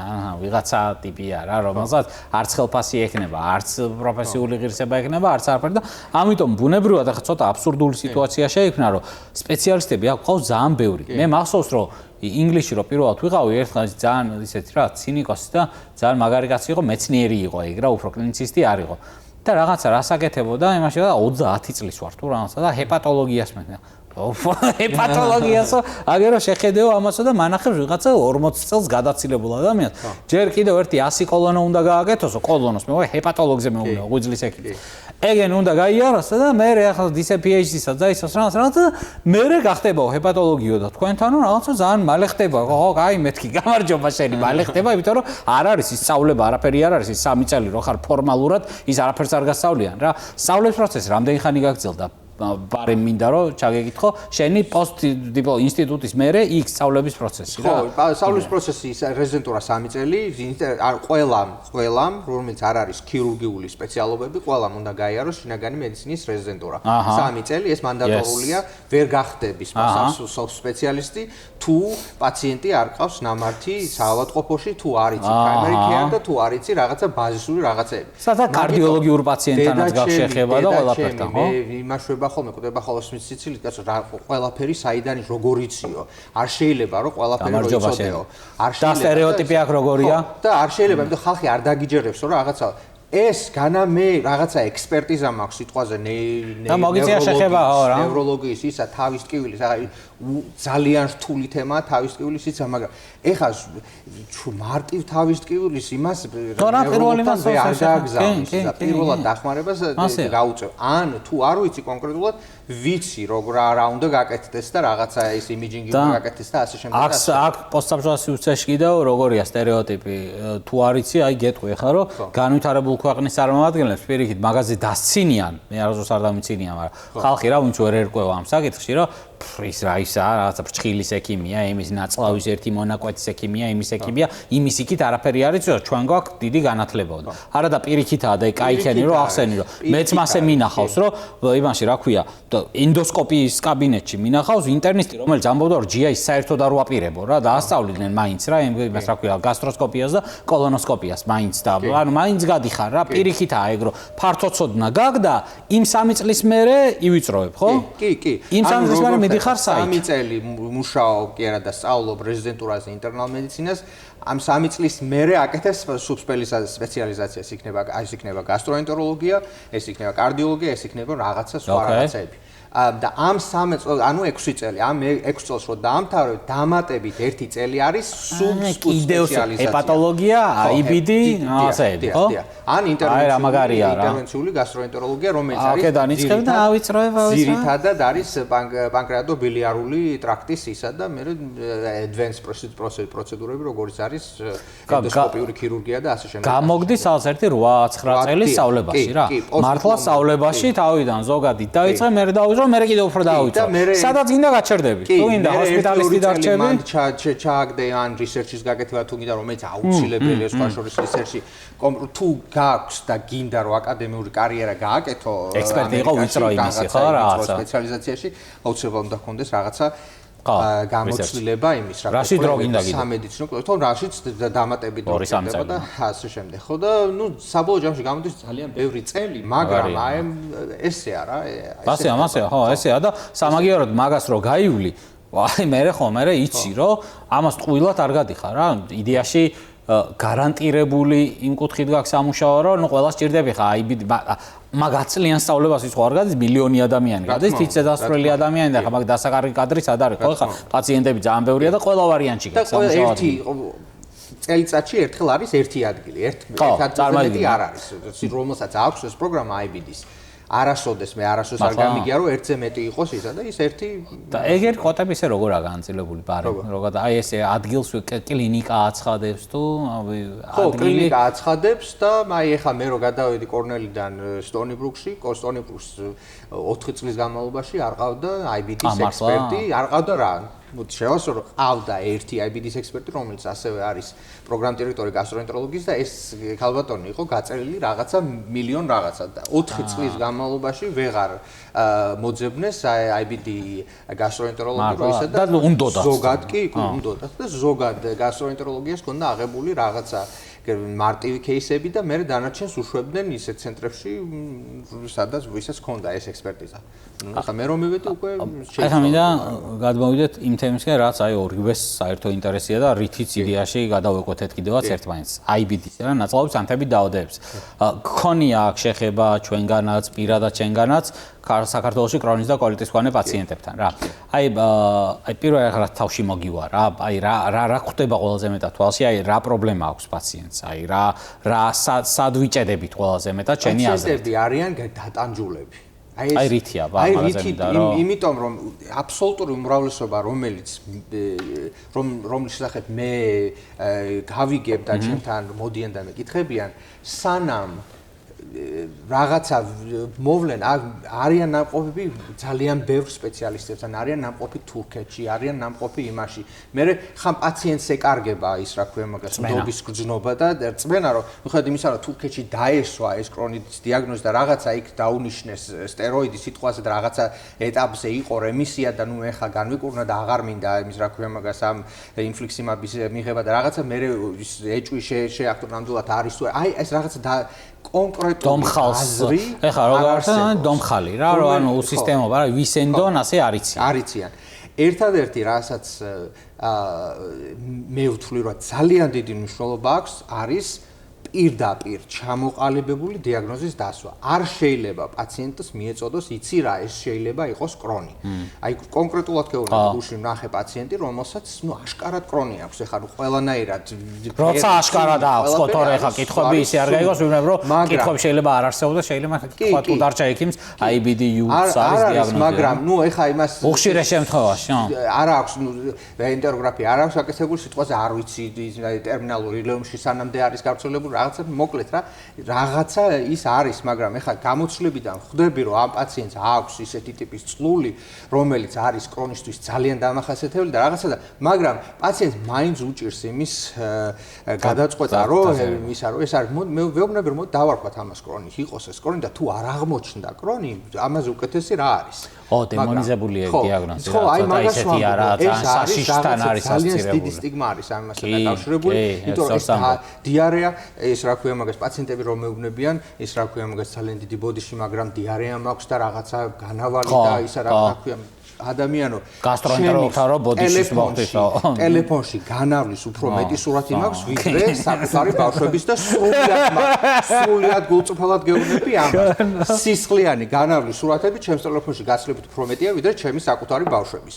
ვიღაცა ტიპია რა რომელსაც არც ხელფასი ექნება არც პროფესიული ღირსება ექნება არც არაფერი და ამიტომ ბუნებრივად ახლა ცოტა აბსურდული სიტუაცია შეიქმნა რომ სპეციალისტები აქვს ყავს ძალიან ბევრი მე მახსოვს რომ ინგლისში რო პირველად ვიყავი ერთხელ ძალიან ისეთი რა ცინიკოსი და ძალიან მაგარი კაცი იყო მეცნიერი იყო ეგ რა უფრო კლინიცისტი არ იყო და რაღაცა რას აკეთებოდა იმაში და 30 წლის ვარ თუ რაღაცა და ჰეპატოლოგიას მექნა ჰეპატოლოგიასო აგერო შეხედეო ამასო და მანახებს ვიღაცა 40 წელს გადაცილებულ ადამიანს ჯერ კიდევ ერთი 100 კოლონო უნდა გააკეთოსო კოლონოს მე ჰეპატოლოგზე მეუბნება ღვიძლის ექიმს ეგენ უნდა გაიაროს და მე ახლა დისე PhD-საც დაიცავს რაღაცა მე გახდებაო ჰეპატოლოგიო და თქვენთანო რაღაცა ძალიან მალე ხდება ხო აი მეთქი გამარჯობა შენი მალე ხდება იმიტომ რომ არ არის ის სწავლება არაფერი არ არის ის 3 წელი რო ხარ ფორმალურად ის არაფერს არ გასწავლიან რა სწავლის პროცესი რამდენი ხანი გაგრძელდა ბარემ მინდა რომ ჩაგეკითხო შენი პოსტდიპლომო ინსტიტუტის მერე იქ სწავლების პროცესი რა ხო სწავლის პროცესი რეზიდენტურა 3 წელი ყველამ რომელიც არ არის ქირურგიული სპეციალობები ყველამ უნდა გაიაროს შინაგანი მედიცინის რეზიდენტურა 3 წელი ეს მანდატორულია ვერ გახდები სპეციალისტი თუ პაციენტი არ ყავს ნამართი საავადმყოფოში თუ არ იცი პრაიმერი კეარ და თუ არ იცი რაღაცა ბაზისური რაღაცეები სადა კარდიოლოგიურ პაციენტთანაც გაქვს შეხება და ყველაფერთან ხო იმაშვება ხოლმე კვდება ხოლოს სიცილით კაცო რა ყველაფერი საიდან როგორ იციო არ შეიძლება რომ ყველაფერი რო იცოდეო არ შეიძლება და სტერეოტიპი აქ როგორია და არ შეიძლება იმიტომ ხალხი არ დაგიჯერებს რომ რაღაცა ეს განა მე რაღაცა ექსპერტიზა მაქვს სიტყვაზე ნევროლოგიის ისა თავის ტკივილის ძალიან რთული თემაა თავის ტკივილის ისა მაგრამ ეხა მარტივ თავის ტკივილის იმას ნევროლოგთან არ გააგზავნის და პირველად დახმარებას გაუწევ ან თუ არ ვიცი კონკრეტულად ვიცი რა უნდა გაკეთდეს და რაღაცა ეს იმიჯინგი უნდა გაკეთდეს და ასე შემდეგ აქ პოსტსაბჭოთა სივრცეში კიდევ როგორია სტერეოტიპი თუ არ იცი აი გეტყვი ხა რომ განვითარებულ ქვეყნის წარმომადგენლებს პირიქით მაგაზე დასცინიან მე არასდროს არ დამიცინია მაგრამ ხალხი რა ვინც ვერ ერკვევა ამ საკითხში რომ ის რა ისა რაღაცა ფრჩხილის ექიმია იმის ნაწლავის ერთი მონაკვეთის ექიმია იმის ექიმია იმის იქით არაფერი არ იცი რომ ჩვენ გვაქვს დიდი განათლება არა და პირიქითაა და კაიქენი რომ ახსენი რომ მეც მასე მინახავს რომ იმაში რა ქვია ენდოსკოპიის კაბინეტში მინახავს ინტერნისტი რომელიც ამბობდა რომ GI-ს საერთოდ არ უაპირებო რა და ასწავლიდნენ მაინც რა იმას რა ქვია გასტროსკოპიას და კოლონოსკოპიას მაინც და ანუ მაინც გადიხარ რა პირიქითაა ეგ რომ ფართო ცოდნა გაქვს და იმ 3 წლის მერე ივიწროებ ხო კი იმ 3 წლის მერე მიდიხარ საით 3 წელი მუშაობ კი არა და სწავლობ რეზიდენტურაზე ინტერნალ მედიცინას ამ 3 წლის მერე აკეთებს სპეციალიზაციას იქნება გასტროენტეროლოგია ეს იქნება კარდიოლოგია ეს იქნება რაღაცა სხვა რაღაცები და ამ 3 წელს ანუ 6 წელი ამ 6 წელს რო დაამთავრებ დამატებით 1 წელი არის სუბსპეციალიზაცია ჰეპატოლოგია IBD ასეები ხო ან ინტერვენციული გასტროენტეროლოგია რომელიც არის აქედან იწყებ და ავიწროებ ძირითადად არის პანკრეატო-ბილიარული ტრაქტის ისა და მე advanced პროცედურები როგორც არის ენდოსკოპიური ქირურგია და ასე შემდეგ გამოგდის ალს ერთი 8-9 წელი სწავლებაში რა მართლა სწავლებაში თავიდან ზოგადად დაიწყე მე დავიწყე მე კიდევ უფრო დავიწყე სადაც გინდა გაჩერდები თუ გინდა ჰოსპიტალისტი დარჩები ჩააგდე ან რისერჩის გაკეთება თუ გინდა რომელიც აუცილებელია სხვა შორის რისერჩი თუ გაქვს და გინდა რომ აკადემიური კარიერა გააკეთო ექსპერტი იყო ვიწრო იმისი ხო რაღაცა სპეციალიზაციაში აუცილებლად უნდა გქონდეს რაღაცა გამოცდილება იმის რაში დრო გინდა სამედიცინო კვლევათა რაშიც დამატებით დრო და ასე შემდეგ ხო და ნუ საბოლოო ჯამში გამოდის ძალიან ბევრი წელი მაგრამ აი ესეა რა ასეა ხო ესეა და სამაგიეროდ მაგას რო გაივლი აი მე იცი რომ ამას ტყუილად არ გადიხარ რა იდეაში გარანტირებული იმ კუთხით გაქვს სამუშაო რომ ნუ ყველა სჭირდები ხა IBD მაგაცლიან სწავლებას ის ხო არ გადის მილიონი ადამიანი გადის თითზე დასწრელი ადამიანი და ხა მაგ დასაკარგი კადრი სად არის ხო ხა პაციენტები ძალიან ბევრია და ყველა ვარიანტში გაქვს სამუშაო ერთი წელიწადში ერთხელ არის ერთი ადგილი ერთ ადგილზე არ არის რომელსაც აქვს ეს პროგრამა IBD-ს არასოდეს არ გამიგია რომ ერთზე მეტი იყოს ისა და ის ერთი და ეგერ ყოტები ისე როგორაა განაწილებული ბარი როგორ აი ესე ადგილს კლინიკა აცხადებს თუ ხო კლინიკა აცხადებს და აი ეხა მე რო გადავედი კორნელიდან სტონიბრუკში 4 წლის განმავლობაში არ ყავდა IBD-ის ექსპერტი არ ყავდა რა მოდი შევასრულო, ყავდა ერთი IBD-ის ექსპერტი, რომელიც ასევე არის პროგრამ დირექტორი გასტროენტეროლოგიის და ეს ქალბატონი იყო გაწერილი რაღაცა მილიონ რაღაცა და 4 წლის განმავლობაში ვეღარ მოძებნეს IBD გასტროენტეროლოგი როისა და ზოგად კი უნდოდა და ზოგად გასტროენტეროლოგიას ქონდა აღებული რაღაცა მარტივი кейსები და მე დანარჩენს უშვებდნენ ისეთ ცენტრებში, სადაც ვისაც ქონდა ეს ექსპერტიზა. ახლა მე რომ მივედი უკვე შეიძლება. ახლა მინდა გადმოვიდეთ იმ თემისკენ, რაც აი ორივეს საერთო ინტერესია და რითიც იდეაში გადავეკვეთეთ კიდევაც ერთმანეთს. IBD-ს და ნაწლავის ანთებით დაავადებებს. გქონია აქ შეხება ჩვენგანაც, პირადად ჩვენგანაც საქართველოში კრონის და კოლიტის მქონე პაციენტებთან რა. აი პირველ რიგად თავში მოგივა რა. აი რა ხდება ყველაზე მეტად თვალში, აი რა პრობლემა აქვს პაციენტს, აი რა სად ვიჭედებით ყველაზე მეტად ჩემი აზრით. პაციენტები არიან დატანჯულები. აი რითია, მაგაზე მინდა რომ იმიტომ რომ აბსოლუტური უმრავლესობა რომლის შესახებ მე გავიგებ და ჩემთან მოდიან და მეკითხებიან, სანამ რაღაცა მოვლენ არიან ნამყოფები ძალიან ბევრ სპეციალისტებთან, არიან ნამყოფი თურქეთში, არიან ნამყოფი იმაში. მე ხან პაციენტს ეკარგება ის რა ქვია მაგას ნდობის გრძნობა და წმენა რომ მიხედავთ იმისა რომ თურქეთში დაესვა ეს კრონის დიაგნოზი და რაღაცა იქ დაუნიშნეს სტეროიდი სიტყვაზე და რაღაცა ეტაპზე იყო რემისია და ნუ ეხა განვიკურნა და აღარ მინდა იმის რა ქვია მაგას ამ ინფლიქსიმაბის მიღება და რაღაცა მე ეჭვი შეაქტორ ნამდვილად არის თუ აი ეს რაღაცა კონკრეტული დომხალს ეხლა როგორ არის დომხალი რა რომ ანუ სისტემობა რა ვისენდონ ასე არიციან ერთადერთი რასაც მე ვთვლი რომ ძალიან დიდი მნიშვნელობა აქვს არის პირდაპირ ჩამოყალიბებული დიაგნოზის დასვა. არ შეიძლება პაციენტს მიეწოდოს, იცი რა, ეს შეიძლება იყოს კრონი. აი კონკრეტულად გეუბნები გულში ნახე პაციენტი, რომელსაც ნუ აშკარად კრონი აქვს. ეხლა ნუ ყველანაირად როცა აშკარად აქვს, ხო თორე ეხლა კითხვები ისე არ გაიგოს, ვიმეორებ რომ კითხვები შეიძლება არ არსებობდეს, შეიძლება თქვა თუ დარჩა იქიმს IBD-ს არის დიაგნოზი. მაგრამ ნუ ეხლა იმას უხშირეს შემთხვევაში, არ აქვს ნუ ენტეროგრაფია არ აქვს აკეთებული, სიტყვაზე არ ვიცი ტერმინალური ილეუმში სანამდე არის გავრცელებული რაღაცა მოკლედ რა რაღაცა ის არის, მაგრამ ეხლა გამოცვლებიდან ხვდები რომ ამ პაციენტს აქვს ისეთი ტიპის წყლული, რომელიც არის კრონისთვის ძალიან დამახასიათებელი და რაღაცა და მაგრამ პაციენტს მაინც უჭირს იმის გადაწყვეტა რომ ისა რომ ეს არის მე ვეუბნები რომ დავარქვათ ამას კრონი იყოს ეს კრონი და თუ არ აღმოჩნდა კრონი ამაზე უკეთესი რა არის დემონიზებული დიაგნოზი რა ცოტა ისეთი არა საშიშთან არის ასწირებული ძალიან დიდი სტიგმა არის ამასთან დაკავშირებული იმიტომ რომ დიარეა ეს რა ქვია მაგას პაციენტები რომ მეუბნებიან ეს რა ქვია მაგას ძალიან დიდი ბოდიში მაგრამ დიარეა მაქვს და რაღაცა განავალი და ისა რა ქვია ადამიანო გასტროენტეროლოგთან რო ბოდიშის მოხდით ტელეფონში განავლის უფრო მეტი სურათი მაქვს ვიდრე საკუთარი ბავშვების და სრულიად გულწრფელად გეუბნები ამას სისხლიანი განავლის სურათები ჩემს ტელეფონში გაცილებით უფრო მეტია ვიდრე ჩემი საკუთარი ბავშვების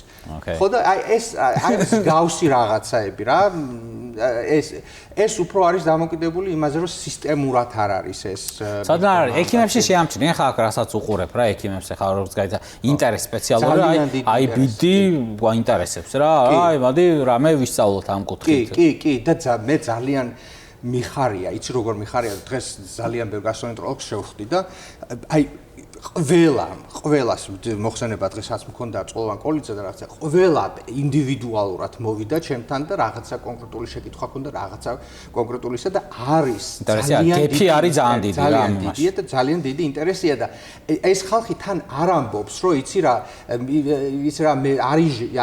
ხო და აი ეს გავსი რაღაცაები რა ეს უფრო არის დამოკიდებული იმაზე რომ სისტემურად არ არის ეს სადა არის ექიმებში შეამჩნია ხა აქ რასაც უყურებ რა ექიმებს ხა როგორც გაიცა ინტერეს სპეციალური IBD გვაინტერესებს რა აი მოდი რამე ვისწავლოთ ამ კუთხით კი და მე ძალიან მიხარია იცი როგორ მიხარია დღეს ძალიან ბევრ გასტროენტეროლოგს შევხვდი და აი ყველას მოხსენება დღესაც მქონდა წყლოვან კოლიძე და რაღაცა ყველა ინდივიდუალურად მოვიდა ჩემთან და რაღაცა კონკრეტული შეკითხვა ქონდა რაღაცა კონკრეტულისა და არის ძალიან გეფი არის ძალიან დიდი რა ამაში და ძალიან დიდი ინტერესია და ეს ხალხი თან არ ამბობს რომ იცი რა მე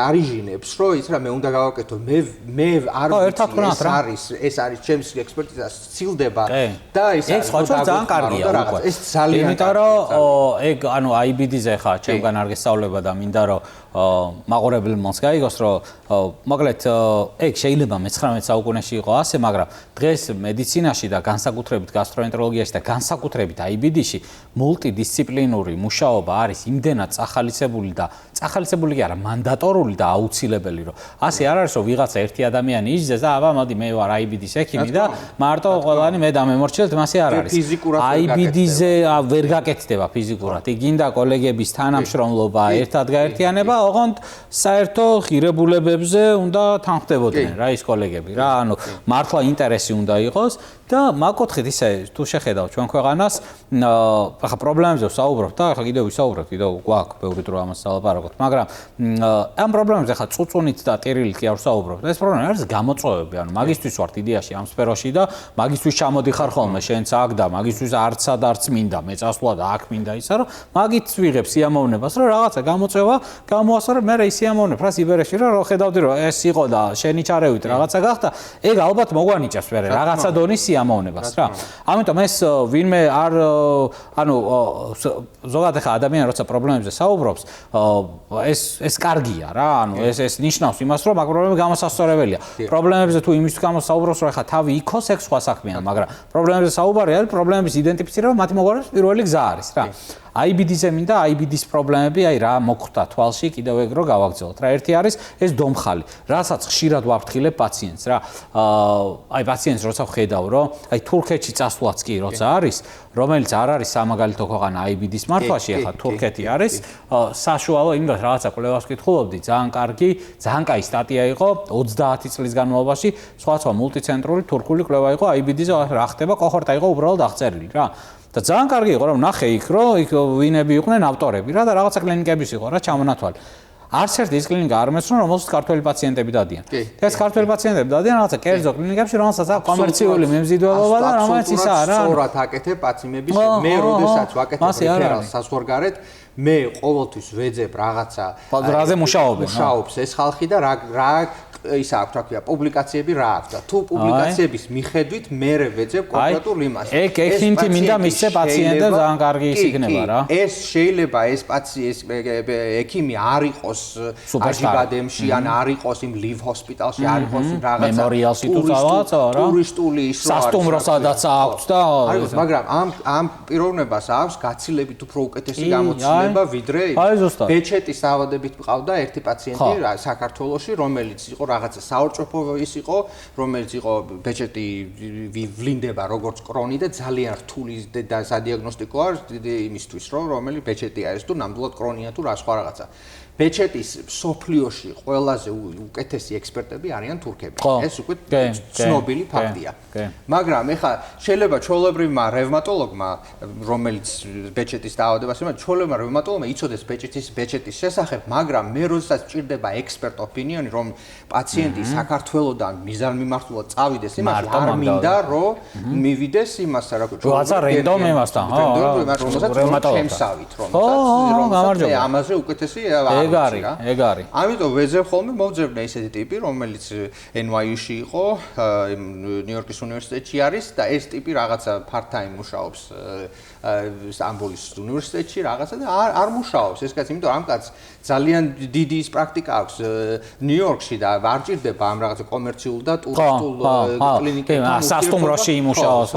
არიჟინებს რომ იცი რა მე უნდა გავაკეთო მე არ ვიცი ეს არის ჩემს ექსპერტიზას ცილდება და ეს ძალიან კარგია უკვე ეს ძალიან იმიტომ რომ ეგ ანუ IBD-ზე ხა ჩემგან არ გესწავლება და მინდა რომ მაყურებელს გაიგოს რომ მოკლედ ეგ შეიძლება მე-19 საუკუნეში იყო ასე მაგრამ დღეს მედიცინაში და განსაკუთრებით გასტროენტეროლოგიაში და განსაკუთრებით IBD-ში მულტიდისციპლინური მუშაობა არის იმდენად წახალისებული და წახალისებული კი არა მანდატორული და აუცილებელი რომ ასე არ არის რომ ვიღაცა ერთი ადამიანი იჯდეს და აბა მოდი მე ვარ IBD-ის ექიმი და მარტო ყველანი მე დამემორჩილეთ მასე არ არის IBD-ზე ვერ გაკეთდება ფიზიკურად იგინდა კოლეგების თანამშრომლობა ერთად გაერთიანება ოღონდ საერთო ღირებულებებზე უნდა თანხმდებოდნენ რა ის კოლეგები რა ანუ მართლა ინტერესი უნდა იყოს და მაგოთხით ისე თუ შეხედავ ჩვენ ქვეყანას ახლა პრობლემებზე ვსაუბრობთ და ახლა კიდევ ვისაუბრებთ კიდევ გვაქვს ბევრი დრო ამას სალაპარაკოთ ვსაუბრობთ, მაგრამ ამ პრობლემებზე ხა წუწუნით და ტირილით კი არ ვსაუბრობთ. ეს პრობლემა არის გამოწვევები, ანუ მაგისტვის ვართ იდეაში ამ სფეროში და მაგისტვის ჩამოდიხარ ხოლმე შენც აქ და მაგისტვის არც მინდა, მე წასვლა და აქ მინდა ისა, რომ მაგით ვიღებ სიამოვნებას, რომ რაღაცა გამოწვევა გამოასწორებ, მე ის სიამოვნებ რა სიბერეში, რომ ხედავდი რომ ეს იყო და შენი ჩარევით რაღაცა გახდა, ეგ ალბათ მოგვანიჭებს მე რაღაცა დონის სიამოვნებას რა. ამიტომ ეს ვინმე არ ანუ ზოგადად ხა ადამიანი როცა პრობლემებზე საუბრობს, ეს კარგია რა, ანუ ეს ნიშნავს იმას, რომ მაგ პრობლემები გამოსასწორებელია. პრობლემებზე თუ იმისთვის გამოსაუბროს, რომ ხა თავი იქოს, ეგ სხვა საქმეა, მაგრამ პრობლემებზე საუბარი არის პრობლემების იდენტიფიცირება, მათი მოგვარების პირველი გზა არის რა. IBD-ზე მინდა IBD-ის პრობლემები, აი რა მოხდა თვალში, კიდევ ეგ რო გავაგრძელოთ. რა ერთი არის ეს დომხალი, რასაც ხშირად ვაფრთხილებ პაციენტს რა. აი პაციენტს როცა ვხედავ, რომ აი თურქეთში წასვლაც კი როცა არის, რომელიც არ არის სამაგალითო ქვეყანა IBD-ის მართვაში, ახლა თურქეთი არის, საშუალო იმას რაღაცა კვლევას ვკითხულობდი, ძალიან კარგი, ძალიან კაი სტატია იყო 30 წლის განმავლობაში, სხვა მულტიცენტრული თურქული კვლევა იყო IBD-ზე, რა ხდება, კოჰორტა იყო უბრალოდ აღწერილი რა. და ძალიან კარგი იყო რომ ნახე იქ რომ იქ ვინები იყვნენ ავტორები რა და რაღაცა კლინიკების იყო რა ჩამონათვალი. არც ერთი ის კლინიკა არ მეცნო რომელსაც ქართველი პაციენტები დადიან. ეს ქართველი პაციენტები დადიან რაღაცა კერძო კლინიკებში რომელსაც აქვს კომერციული მიმზიდველობა და რომელიც ისაა რა. სწორად აკეთებ პაციენტების მე როდესაც ვაკეთებ რეფერალს საზღვარგარეთ მე ყოველთვის ვეძებ რაღაცა რაზე მუშაობს ეს ხალხი და რა ისა აქვს რა ქვია პუბლიკაციები რა აქვს და თუ პუბლიკაციების მიხედვით მე ვეძებ კონკრეტულ იმას ეგ ექიმი მინდა მისცე პაციენტებს ძალიან კარგი ის იქნება რა ეს შეიძლება ეს ექიმი არ იყოს აჟიბადემში ან არ იყოს იმ ლივ ჰოსპიტალში არ იყოს რაღაცა მემორიალში თუ რაღაცა რა ტურისტული ის რა სასტუმრო სადაც აქვს და მაგრამ ამ პიროვნებას აქვს გაცილებით უფრო უკეთესი გამოცდილება ვიდრე ბეჩეტის ავადებით მყავდა ერთი პაციენტი საქართველოში რომელიც იყო რაღაცა საორჭოფო ის იყო რომელიც იყო ბეჩეტი ვლინდება როგორც კრონი და ძალიან რთული და სადიაგნოსტიკო არის იმისთვის რომ რომელი ბეჩეტია ეს თუ ნამდვილად კრონია თუ რა სხვა რაღაცა ბეჩეტის სოფლიოში ყველაზე უკეთესი ექსპერტები არიან თურქები. ეს უკვე ცნობილი ფაქტია. მაგრამ ეხლა შეიძლება ჩვეულებრივმა რევმატოლოგმა, რომელიც ბეჩეტის დაავადებას იმას, ჩვეულებრივმა რევმატოლოგმა იცოდეს ბეჩეტის შესახებ, მაგრამ მე როდესაც ჭირდება ექსპერტ ოპინიონი, რომ პაციენტი საქართველოდან მიზანმიმართულად წავიდეს იმას, არ მინდა რომ მივიდეს იმას, რა ქვია, რაღაცა რენდომ იმასთან, ხო? რევმატოლოგთან. რომ ამაზე უკეთესი ეგ არის. ამიტომ ვეძებ ხოლმე მოვძებნე ისეთი ტიპი, რომელიც NYU-ში იყო, ნიუ-იორკის უნივერსიტეტში არის და ეს ტიპი რაღაცა part-time მუშაობს სტამბოლის უნივერსიტეტში რაღაცა და არ მუშაობს ეს კაცი, იმიტომ ამ კაცს ძალიან დიდი ის პრაქტიკა აქვს ნიუ-იორკში და არ ჭირდება ამ რაღაცა კომერციულ და ტურისტულ კლინიკებში სასტუმროში იმუშაოს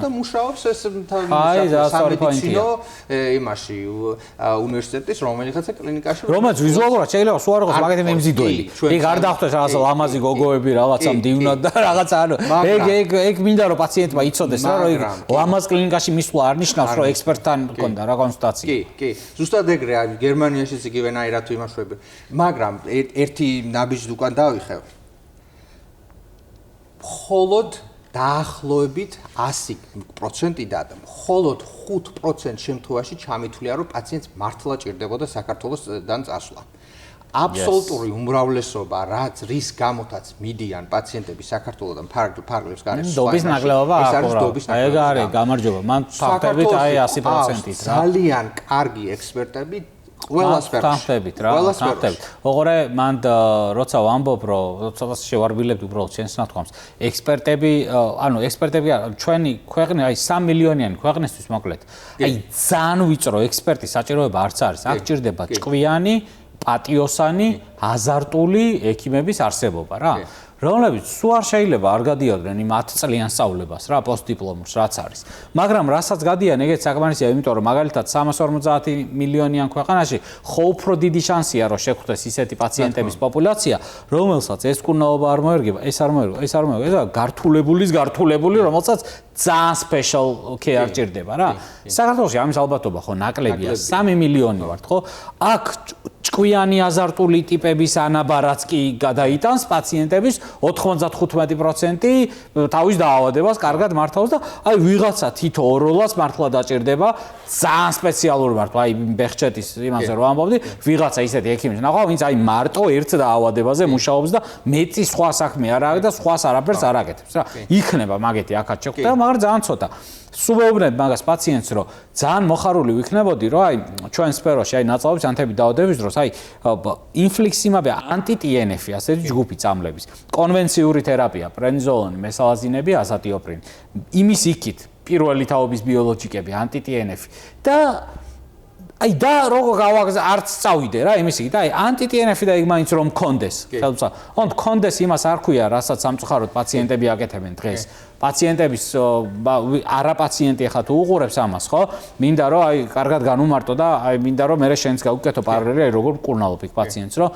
და მუშაობს ეს სამედიცინო იმაში უნივერსიტეტის რომელიღაცა კლინიკაში რომელიც ვიზუალურად შეიძლება სულ არ იყოს მაგათი მიმზიდველი. ეგ არ დახვდეს რაღაცა ლამაზი გოგოები რაღაცა მდივნად და რაღაცა ანუ ეგ მინდა რომ პაციენტმა იცოდეს რა რომ ლამაზ კლინიკაში მისვლა არ ნიშნავს რომ ექსპერტთან მქონდა რა კონსულტაცია. კი, ზუსტად ეგრეა გერმანიაშიც იგივენაირად ვიმაშვები. მაგრამ ერთი ნაბიჯს უკან დავიხევ. მხოლოდ დაახლოებით 100%-დან მხოლოდ 5% შემთხვევაში ჩამithვლია რომ პაციენტს მართლა ჭირდებოდა საქართველოსდან წასვლა. აბსოლუტური უმრავლესობა რაც რის გამოთაც მიდიან პაციენტები საქართველოსდან ფარგლებს გარეთ დობის ნაკლებობა ეგ არის გამარჯობა მან ფაქტებით აი 100%-ით რა ძალიან კარგი ექსპერტები ყველა სფეროში რა ფაქტებით ოღონდ მან როცა ვამბობ რომ ცოტა შევარბილებთ უბრალოდ ჩვენს ნათქვამს ექსპერტები ანუ ექსპერტები ჩვენი ქვეყნის აი 3 მილიონიანი ქვეყნისთვის მოკლედ აი ძალიან ვიწრო ექსპერტი საჭიროება არც არის აქ ჭირდება ჭკვიანი პატიოსანი, აზარტული ექიმების არსებობა რა. რომლებიც სულ არ შეიძლება არ გადიოდნენ იმ 10 წლიან სწავლებას რა, პოსტდიპლომურს რაც არის. მაგრამ რასაც გადიან, ეგეც საკმარისია, იმიტომ რომ მაგალითად 350 მილიონიან ქვეყანაში ხო უფრო დიდი შანსია რომ შეხვდეს ისეთი პაციენტების პოპულაცია, რომელსაც ეს კურნაობა არ მოერგება, ეს არ მოერგება, ეს გართულებული, რომელსაც ძალიან special care ჭირდება რა. საქართველოში ამის ალბათობა ხო ნაკლებია, 3 მილიონი ვართ ხო? აქ ჭკვიანი აზარტული ტიპების ანაბარაც კი გადაიტანს პაციენტების 95% თავის დაავადებას კარგად მართავს და აი ვიღაცა თითო ოროლას მართლა დაჭირდება ძალიან სპეციალური მართლა აი ბეხჩეთის იმაზე რომ ამბობდი ვიღაცა ისეთი ექიმი ნახავ ვინც აი მარტო ერთ დაავადებაზე მუშაობს და მეტი სხვა საქმე არ აქვს და სხვას არაფერს არ აკეთებს რა იქნება მაგეთი აქაც შეხვდა მაგრამ ძალიან ცოტა სუბეუბნებ მაგას პაციენტს რომ ძალიან მოხარული ვიქნებოდი რომ აი ჩვენ სფეროში აი ნაწლავების ანთები დაავადების დროს აი ინფლიქსიმაბი ანტი-TNF-ი ასეთი ჯგუფი წამლების კონვენციური თერაპია პრენიზოლონი მესალაზინები აზატიოპრინი იმის იქით პირველი თაობის ბიოლოჯიკები ანტი-TNF-ი და აი და როგორ გავაგზა არც წავიდე რა იმის იქით აი ანტი-TNF-ი და იქ მაინც რომ მქონდეს ხელმცა on მქონდეს იმას არ ქვია რასაც სამწუხაროდ პაციენტები აკეთებენ დღეს პაციენტების არა პაციენტი ახლა თუ უყურებს ამას ხო მინდა რომ აი კარგად განუმარტო და აი მინდა რომ მე შენც გავუკეთო პარალელი აი როგორ მკურნალობ იქ პაციენტს რომ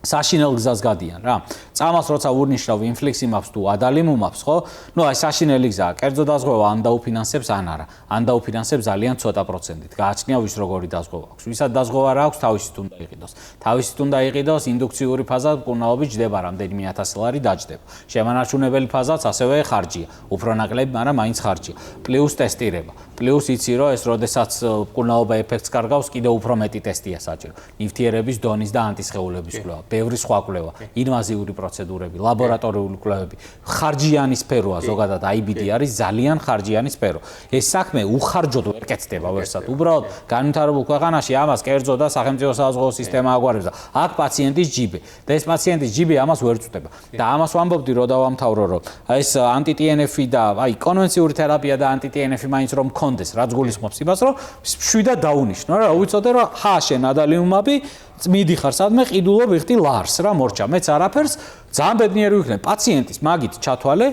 საშინელ გზას გადიან რა. წამას როცა ვურნიშნავ ინფლიქსიმაბს თუ ადალიმუმაბს, ხო? ნუ აი საშინელი გზაა. კერძო დაზღვევა ან დაუფინანსებს ან არა. ან დაუფინანსებს ძალიან ცოტა პროცენტით. გააჩნია ვის როგორი დაზღვევა აქვს. ვისაც დაზღვევა რა აქვს, თავისით უნდა იყიდოს. თავისით უნდა იყიდოს ინდუქციური ფაზა მკურნალობით ჯდება რამდენიმე 1000 ლარი დაჯდება. შემანარჩუნებელი ფაზაც ასევე ხარჯია. უფრო ნაკლები, მაგრამ მაინც ხარჯია. პლუს ტესტირება. პლუს იცი რომ ეს როდესაც მკურნალობა ეფექტს კარგავს, კიდევ უფრო მეტი ტესტია საჭირო. ნივთიერების დონის და ანტისხეულების კვლევა. ბევრი სხვა კვლევა, ინვაზიური პროცედურები, ლაბორატორიული კვლევები, ხარჯიანი სფეროა ზოგადად IBD არის ძალიან ხარჯიანი სფერო. ეს საქმე უხარჯოდ ვერ კეთდება ვერსად. უბრალოდ განვითარებულ ქვეყანაში ამას კერძო და სახელმწიფო საზღვაო სისტემა აგვარებს და აქ პაციენტის ჯიბე. და ეს პაციენტის ჯიბე ამას ვერ წვდება. და ამას ვამბობდი რომ დავამთავრო რომ ეს ანტი-TNF-ი და აი კონვენციური თერაპია და ანტი-TNF-ი მაინც რომ მქონდეს, რაც გულისხმობს იმას რომ შვიდად დაუნიშნო რა, უიცოდე რომ ხა შენ ადალიმუმაბი მიდიხარ სადმე ყიდულობ იხდი ლარს რა მორჩა მეც არაფერს ძალიან ბედნიერი ვიქნებ პაციენტის მაგით ჩათვალე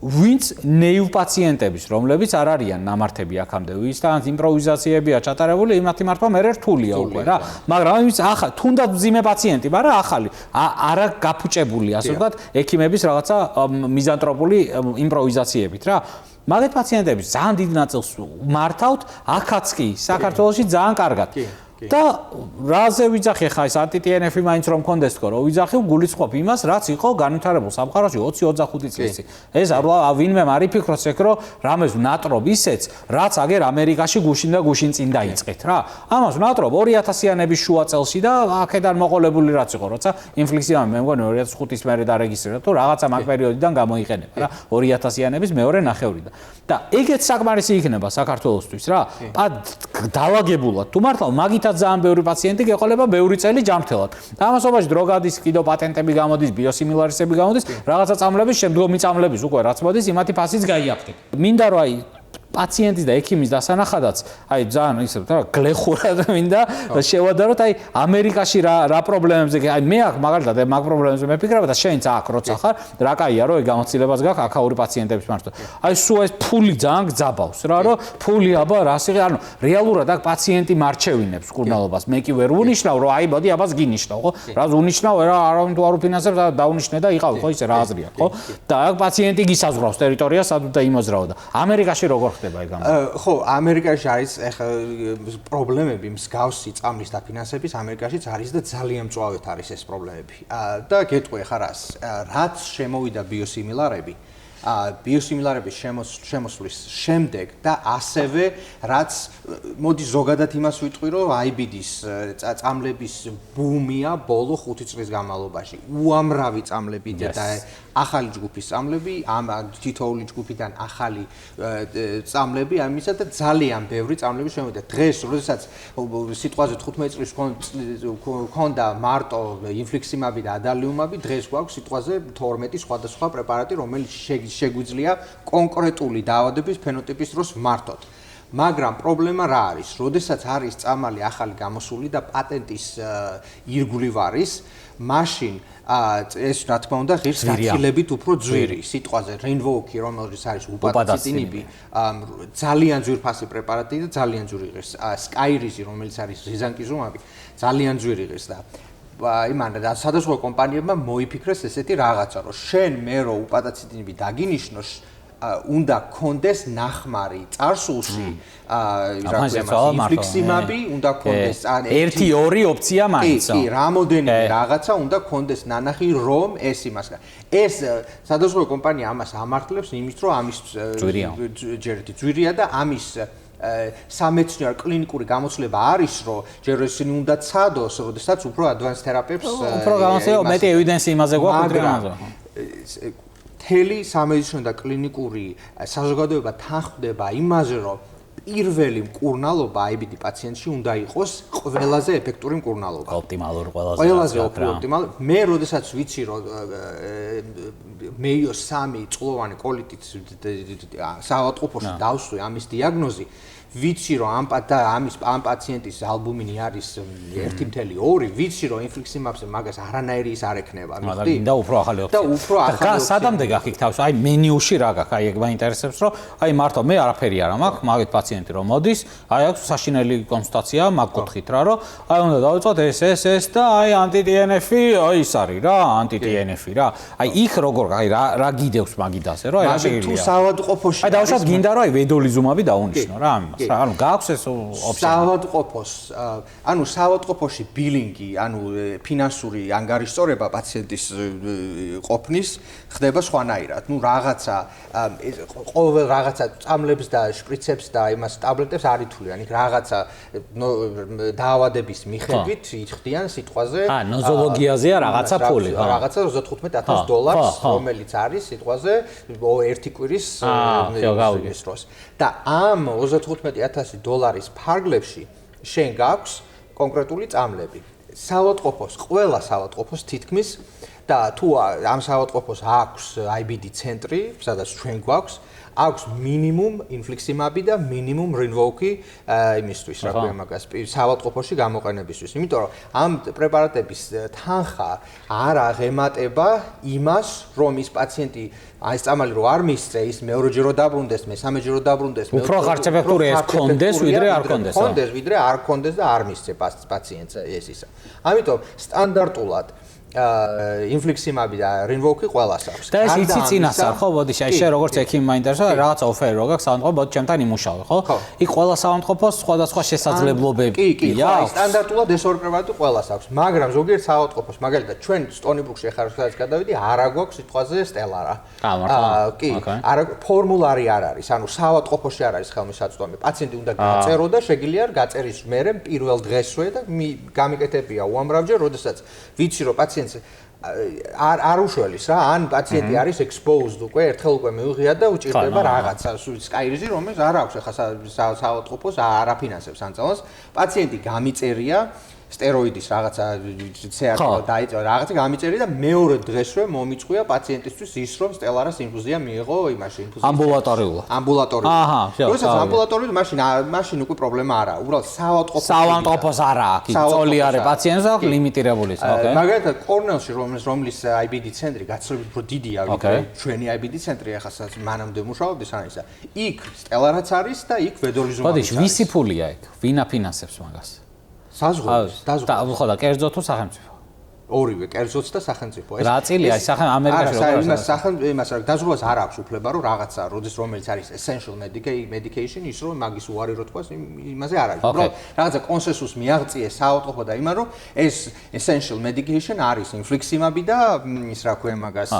ვინც ნეივ პაციენტების რომლებიც არ არიან ნამართები აქამდე ვისთან იმპროვიზაციებია ჩატარებული იმათი მართვა მე რთულია უკვე რა მაგრამ ვინც ახლა თუნდაც მძიმე პაციენტი მაგრამ ახალი არა გაფუჭებული ასე ვთქვათ ექიმების რაღაცა მიზანტროპული იმპროვიზაციებით რა მაგეთ პაციენტების ძალიან დიდ ნაწილს მართავთ აქაც კი საქართველოში ძალიან კარგად და რაზე ვიძახი ხა ეს ანტი-TNF-ი მაინც რომ მქონდეს თქო რომ ვიძახი გულისხმობ იმას რაც იყო განვითარებულ სამყაროში 20-25 წლის წინ ეს ვინმე არ იფიქროს ეგ რომ რამეს ვნატრობ ისეც რაც აგერ ამერიკაში გუშინ და გუშინ წინ დაიწყეთ რა ამას ვნატრობ 2000-იანების შუა წელში და აქედან მოყოლებული რაც იყო როცა ინფლიქსია მე მგონი 2005-ის მერე დარეგისტრირდა თუ რაღაცა მაგ პერიოდიდან გამოიყენება რა 2000-იანების მეორე ნახევრიდან და ეგეც საკმარისი იქნება საქართველოსთვის რა დაალაგებულად თუ მართლა მაგით ძალიან ბევრი პაციენტი გეყოლება ბევრი წელი ჯანმრთელად. და ამასობაში დროგადის კიდო პატენტები გამოდის, ბიოსიმილარისები გამოდის, რაღაცა წამლების შემდგომი წამლების უკვე რაც მოდის, იმათი ფასიც გაიაფრეთ. მინდა რომ აი პაციენტის და ექიმის დასანახადაც აი ძალიან ისე რა გლეხურად მინდა შევადაროთ აი ამერიკაში რა პრობლემებზე აი მე აქ მაგალითად მაგ პრობლემებზე მეფიქრებ და შენც აქ როცა ხარ რა კაია რომ ეგ გამოცდილებას გაქვს აქაური პაციენტების მართვა აი სულ ეს ფული ძალიან გძაბავს რა რომ ფული აბა რას იღე ანუ რეალურად აქ პაციენტი მარჩევინებს მკურნალობას მე კი ვერ უნიშნავ რომ აი მოდი აბას გინიშნავ ხო რას უნიშნავ რა არავინ თუ არ უფინანსებს დაუნიშნე და იყავი ხო ისე რა აზრია ხო და აქ პაციენტი გისაზღვრავს ტერიტორიას სადაც და იმოძრავა და ამერიკაში როგორ ხო, ამერიკაში არის ეხა პრობლემები მსგავსი წამლის დაფინანსების ამერიკაშიც არის და ძალიან მწვავედ არის ეს პრობლემები. და გეტყვი ხა რაც შემოვიდა ბიოსიმილარები ბიოსიმილარების შემოსვლის შემდეგ და ასევე რაც მოდი ზოგადად იმას ვიტყვი რომ IBD-ის წამლების ბუმია ბოლო 5 წლის განმავლობაში. უამრავი წამლები და ახალი ჯგუფის წამლები, ამ თითოეული ჯგუფიდან ახალი წამლები, ამისა და ძალიან ბევრი წამლები შემოვიდა. დღეს, როდესაც სიტყვაზე 15 წლის ქონდა მარტო ინფლიქსიმაბი და ადალიმუმაბი, დღეს გვაქვს სიტყვაზე 12 სხვადასხვა პრეპარატი, რომელიც შეგვიძლია კონკრეტული დაავადების ფენოტიპის დროს მართოთ. მაგრამ პრობლემა რა არის? როდესაც არის წამალი ახალი გამოსული და პატენტის ირგვლივ არის, მაშინ ეს რა თქმა უნდა ღირს გაქილებით უფრო ძვირი სიტყვაზე რენვოუკი რომელიც არის უპატაციტინიბი ძალიან ძვირფასი პრეპარატი და ძალიან ძვირი ღირს სკაირიზი რომელიც არის რიზანკიზუმაბი ძალიან ძვირი ღირს და იმან და სხვადასხვა კომპანიებმა მოიფიქრეს ესეთი რაღაცა რომ შენ მე რო უპატაციტინიბი დაგინიშნოს უნდა კონდეს ნახმარი წარსულში ინფლიქსიმაბი უნდა კონდეს ან 1-2 ოფცია მაინც კი რამოდენიმე რაღაცა უნდა კონდეს ნანახი რომ ეს იმას ეს სადაზღვევო კომპანია ამას ამართლებს იმით რომ ამის ჯერეთი ძვირია და ამის სამეცნიერო კლინიკური გამოცდილება არის რომ ჯერ ისინი უნდა ცადოს როდესაც უფრო advanced therapies უფრო გამოცდილება მეტი evidence იმაზე გვაქვს თელი სამედიცინო და კლინიკური საზოგადოება თანხმდება იმაზე რომ პირველი მკურნალობა IBD პაციენტში უნდა იყოს ყველაზე ეფექტური მკურნალობა. ოპტიმალური ყველაზე ოპტიმალური. მე როდესაც ვიცი რომ მეიო 3 წლოვანი კოლიტით საავადმყოფოში დავსვი ამის დიაგნოზი ვიცი რომ ამ პაციენტის ალბუმინი არის 1.2 ვიცი რომ ინფლიქსიმაბზე მაგას არანაირი ის არ ექნება მიხდი და უფრო ახალი ოფცია და უფრო ახალი სადამდე გახიქ თავს აი მენიუში რა გაქვს აი ეგ მაინტერესებს რომ აი მარტო მე არაფერი არ მაქვს მაგეთ პაციენტი რომ მოდის აი აქვს საშინელი კონსულტაცია მაგ კუთხით რა რომ აი უნდა დავიწყოთ ეს და აი ანტი-TNF-ი აი ის არის რა ანტი-TNF-ი რა აი იქ როგორ აი რა გიდევს მაგიდასე რომ აი რა თუ შეიძლება საავადმყოფოში აი დავუშვათ გინდა რომ აი ვედოლიზუმაბი დაუნიშნო რა ამას ანუ გაქვს ეს ოფცია საავადმყოფოში ბილინგი ანუ ფინანსური ანგარიშწორება პაციენტის ყოფნის ხდება სხვანაირად ნუ რაღაცა ყოველ რაღაცა წამლებს და შპრიცებს და იმას ტაბლეტებს არ ითვლიან იქ რაღაცა დაავადების მიხედვით იხდიან სიტყვაზე ნოზოლოგიაზეა რაღაცა ფული რაღაცა $30000 რომელიც არის სიტყვაზე ერთი კვირის დროს და ამ $35000 ფარგლებში შენ გაქვს კონკრეტული წამლები. ყველა საავადმყოფოს თითქმის და თუ ამ საავადმყოფოს აქვს IBD ცენტრი, სადაც ჩვენ გვაქვს, აქვს მინიმუმ ინფლიქსიმაბი და მინიმუმ რინვოუკი იმისთვის, რა ქვია მაგას, საავადმყოფოში გამოყენებისთვის. იმიტომ რომ ამ პრეპარატების თანხა არ აღემატება იმას, რომ ის პაციენტი ეს წამალი რო არ მისწე, ის მეორეჯერ რო დაბრუნდეს, მესამეჯერ რო დაბრუნდეს, უფრო ხარჯებებული ეს კონდეს, ვიდრე არ კონდეს. ვიდრე არ კონდეს და არ მისწე პაციენტს ეს ისა. ამიტომ სტანდარტულად ინფლიქსიმაბი და რინვოუკი ყველას აქვს. და ეს იცი წინასწარ ხო, ბოდიში, აი შენ როგორც ექიმი მაინტერესებს, რაღაცა ოფერი რო გაქვს საავადმყოფო, ბოდი ჩემთან იმუშავე, ხო? იქ ყველა საავადმყოფოს სხვადასხვა შესაძლებლობებია. კი, სტანდარტულად ეს ორი პრეპარატი ყველას აქვს, მაგრამ ზოგიერთ საავადმყოფოს, მაგალითად, ჩვენ სტონიბურგში ახლა სადაც გადავიდი, არა გვაქვს სიტყვაზე სტელარა. კი, არა ფორმულარი არ არის, ანუ საავადმყოფოში არ არის ხელმისაწვდომი. პაციენტი უნდა გაწერო და შეგიძლია გაწერის მერე პირველ დღესვე და გამიკეთებია უამრავჯერ, როდესაც ვიცი რომ პაციენტს არ უშველის რა ან პაციენტი არის exposed უკვე ერთხელ უკვე მიუღია და უჭირდება რაღაცა სკაირიზი რომელიც არ აქვს ახლა საავადმყოფოს არაფინანსებს ამ წელს პაციენტი გამიწერია სტეროიდის რაღაცა ცეატო დაიწყო რაღაცა გამიწერია და მეორე დღესვე მომიწყვია პაციენტისთვის ის რომ სტელარას ინფუზია მიიღო იმაში ინფუზია ამბულატორიულად როდესაც ამბულატორიულად მაშინ უკვე პრობლემა არაა უბრალოდ საავადმყოფოს არა აქვს წოლი არის პაციენტს აქვს ლიმიტირებული ოკეი მაგალითად კორნელში რომლის IBD ცენტრი გაცილებით უფრო დიდია ვიდრე ჩვენი IBD ცენტრი ახლა სადაც მანამდე მუშაობდი სანისა იქ სტელარაც არის და იქ ვედოლიზუმი არის ბოდიში ვისი ფულია იქ ვინ აფინანსებს მაგას საზღვაო ხო და კერძო თუ სახელმწიფო ორივე კერძოც და სახელმწიფო რა წილია ამერიკაში იმას რა დაზღვევას არ აქვს უფლება რომ რაღაცა რომელიც არის essential medication ის რომ მაგის უარი რო თქვას იმაზე არ არის უბრალოდ რაღაცა კონსენსუსს მიაღწიეს საავადმყოფო და იმან რომ ეს essential medication არის ინფლიქსიმაბი და ის რა ქვია მაგას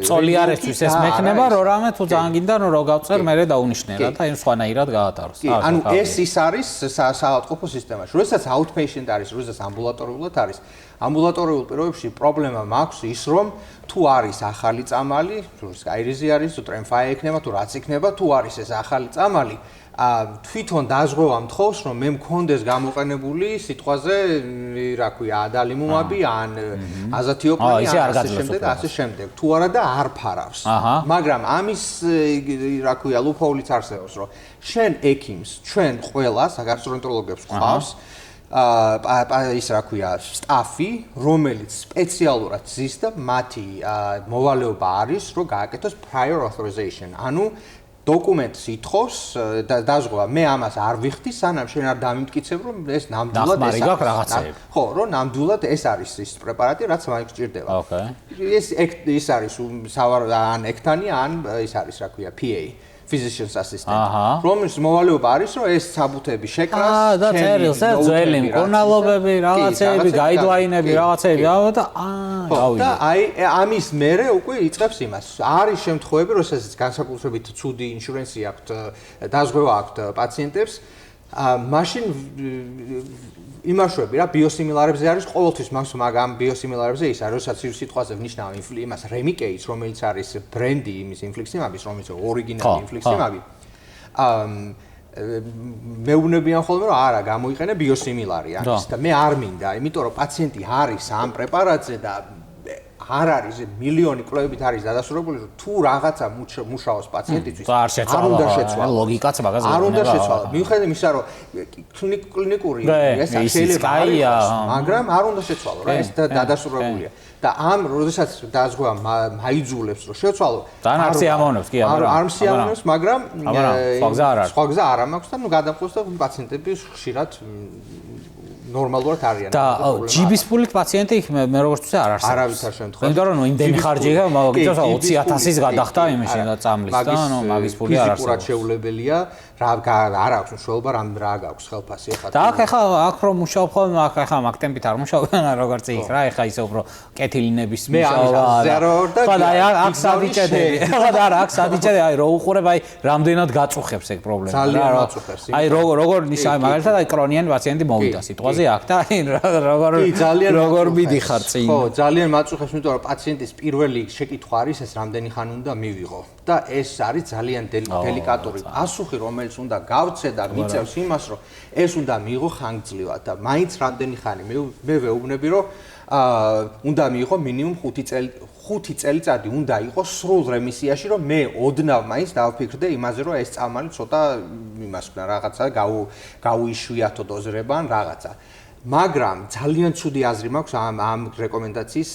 წოლი არისთვის ეს მექნება რომ რამე თუ ძალიან გინდა რომ გავწერ მე დაუნიშნე რა და იმ სხვანაირად გაატაროს ანუ ეს ის არის საავადმყოფო სისტემაში როდესაც outpatient არის როდესაც ამბულატორი არის ამბულატორიულ პირობებში პრობლემა მაქვს ის რომ თუ არის ახალი წამალი თუ სკაირიზი არის თუ ტრემფაი ექნება თუ რაც იქნება თუ არის ეს ახალი წამალი თვითონ დაზღვევა მთხოვს რომ მე მქონდეს გამოყენებული სიტყვაზე რა ქვია ადალიმუმაბი ან აზათიოპანი ასე შემდეგ თუ არა და არ ფარავს მაგრამ ამის რა ქვია ლუფოულიც არსებობს რომ შენ ექიმს ჩვენ ყველა გასტროენტეროლოგებს ყავს ის რა ქვია სტაფი რომელიც სპეციალურად ზის და მათი მოვალეობა არის რომ გააკეთოს prior authorization ანუ დოკუმენტს ითხოვს და დაზღვევა მე ამას არ ვიხდი სანამ შენ არ დამიმტკიცებ რომ ეს ნამდვილად ხო რომ ნამდვილად ეს არის ის პრეპარატი რაც მაინც გჭირდება ეს არის ან ექთანი ან ის არის რა ქვია PA physician's assistant რომელიც მოვალეობა არის რომ ეს საბუთები შეკრას და წერილს ძველი მკურნალობები რაღაცეები გაიდლაინები რაღაცეები და და აი ამის მერე უკვე იწყებს იმას არის შემთხვევები როდესაც განსაკუთრებით ცუდი ინშურენსი აქვთ დაზღვევა აქვთ პაციენტებს მაშინ იმაშვები რა ბიოსიმილარებზე არის ყოველთვის მაგრამ ბიოსიმილარებზე ის არის როდესაც სიტყვაზე ვნიშნავ იმას რემიკეის რომელიც არის ბრენდი იმის ინფლიქსიმაბის რომელიც ორიგინალი ინფლიქსიმაბი მეუბნებიან ხოლმე რომ არა გამოიყენე ბიოსიმილარი არის და მე არ მინდა იმიტომ რომ პაციენტი არის ამ პრეპარატზე და არ არის მილიონი კვლევებით არის დადასტურებული რომ თუ რაღაცა მუშაობს პაციენტისთვის არ უნდა შეცვალოს ლოგიკაც მაგაზე არ უნდა შეცვალოს მიუხედავად იმისა რომ კლინიკური ეს შეიძლება მაგრამ არ უნდა შეცვალოს რა ეს დადასტურებულია და ამ როდესაც დაზღვევა მაიძულებს რომ შეცვალო არ სიამოვნებს კი არ სიამოვნებს მაგრამ სხვა გზა არ მაქვს და ნუ გადამყავს და პაციენტები ხშირად ნორმალურად არიან და ჯიბის ფულით პაციენტი მე როგორც ვთქვი არ არსებობს არავის არ შემთხვევაში იმიტომ რომ იმდენი ხარჯი და მაგითოს 20000-ის გადახდა იმაში და წამლის და ნუ მაგის ფული არ არსებობს ფიზიკურად შეუძლებელია არ აქვს მნიშვნელობა რა გაქვს ხელფასი ახლა და აქ რომ მუშაობ ხოლმე ახლა მაგ ტემპით არ მუშაობენ როგორც იქ რა ახლა ისე უფრო კეთილინების მუშაობა და აქ სადიჭედები ახლა და არა აქ სადიჭედები აი რო უყურებ აი რამდენად გაწუხებს ეგ პრობლემა ძალიან გაწუხებს აი როგორ ნიშნავ მაგალითად აი კრონიანი პაციენტი მოვიდა სიტყვაზე აქ და როგორ მიდიხარ წინ ხო ძალიან მაწუხებს იმიტომ რომ პაციენტის პირველი შეკითხვა არის ეს რამდენი ხანი უნდა მივიღო და ეს არის ძალიან დელიკატური პასუხი რომელიც უნდა გავცე და მიწევს იმას რომ ეს უნდა მიიღო ხანგრძლივად და მაინც რამდენი ხანი მე ვეუბნები რომ უნდა მიიღო მინიმუმ 5 წელიწადი უნდა იყოს სრულ რემისიაში რომ მე ოდნავ მაინც დავფიქრდე იმაზე რომ ეს წამალი ცოტა იმას ვქნა რაღაცა გაუიშვიათო დოზირება ან რაღაცა მაგრამ ძალიან ცუდი აზრი მაქვს ამ რეკომენდაციის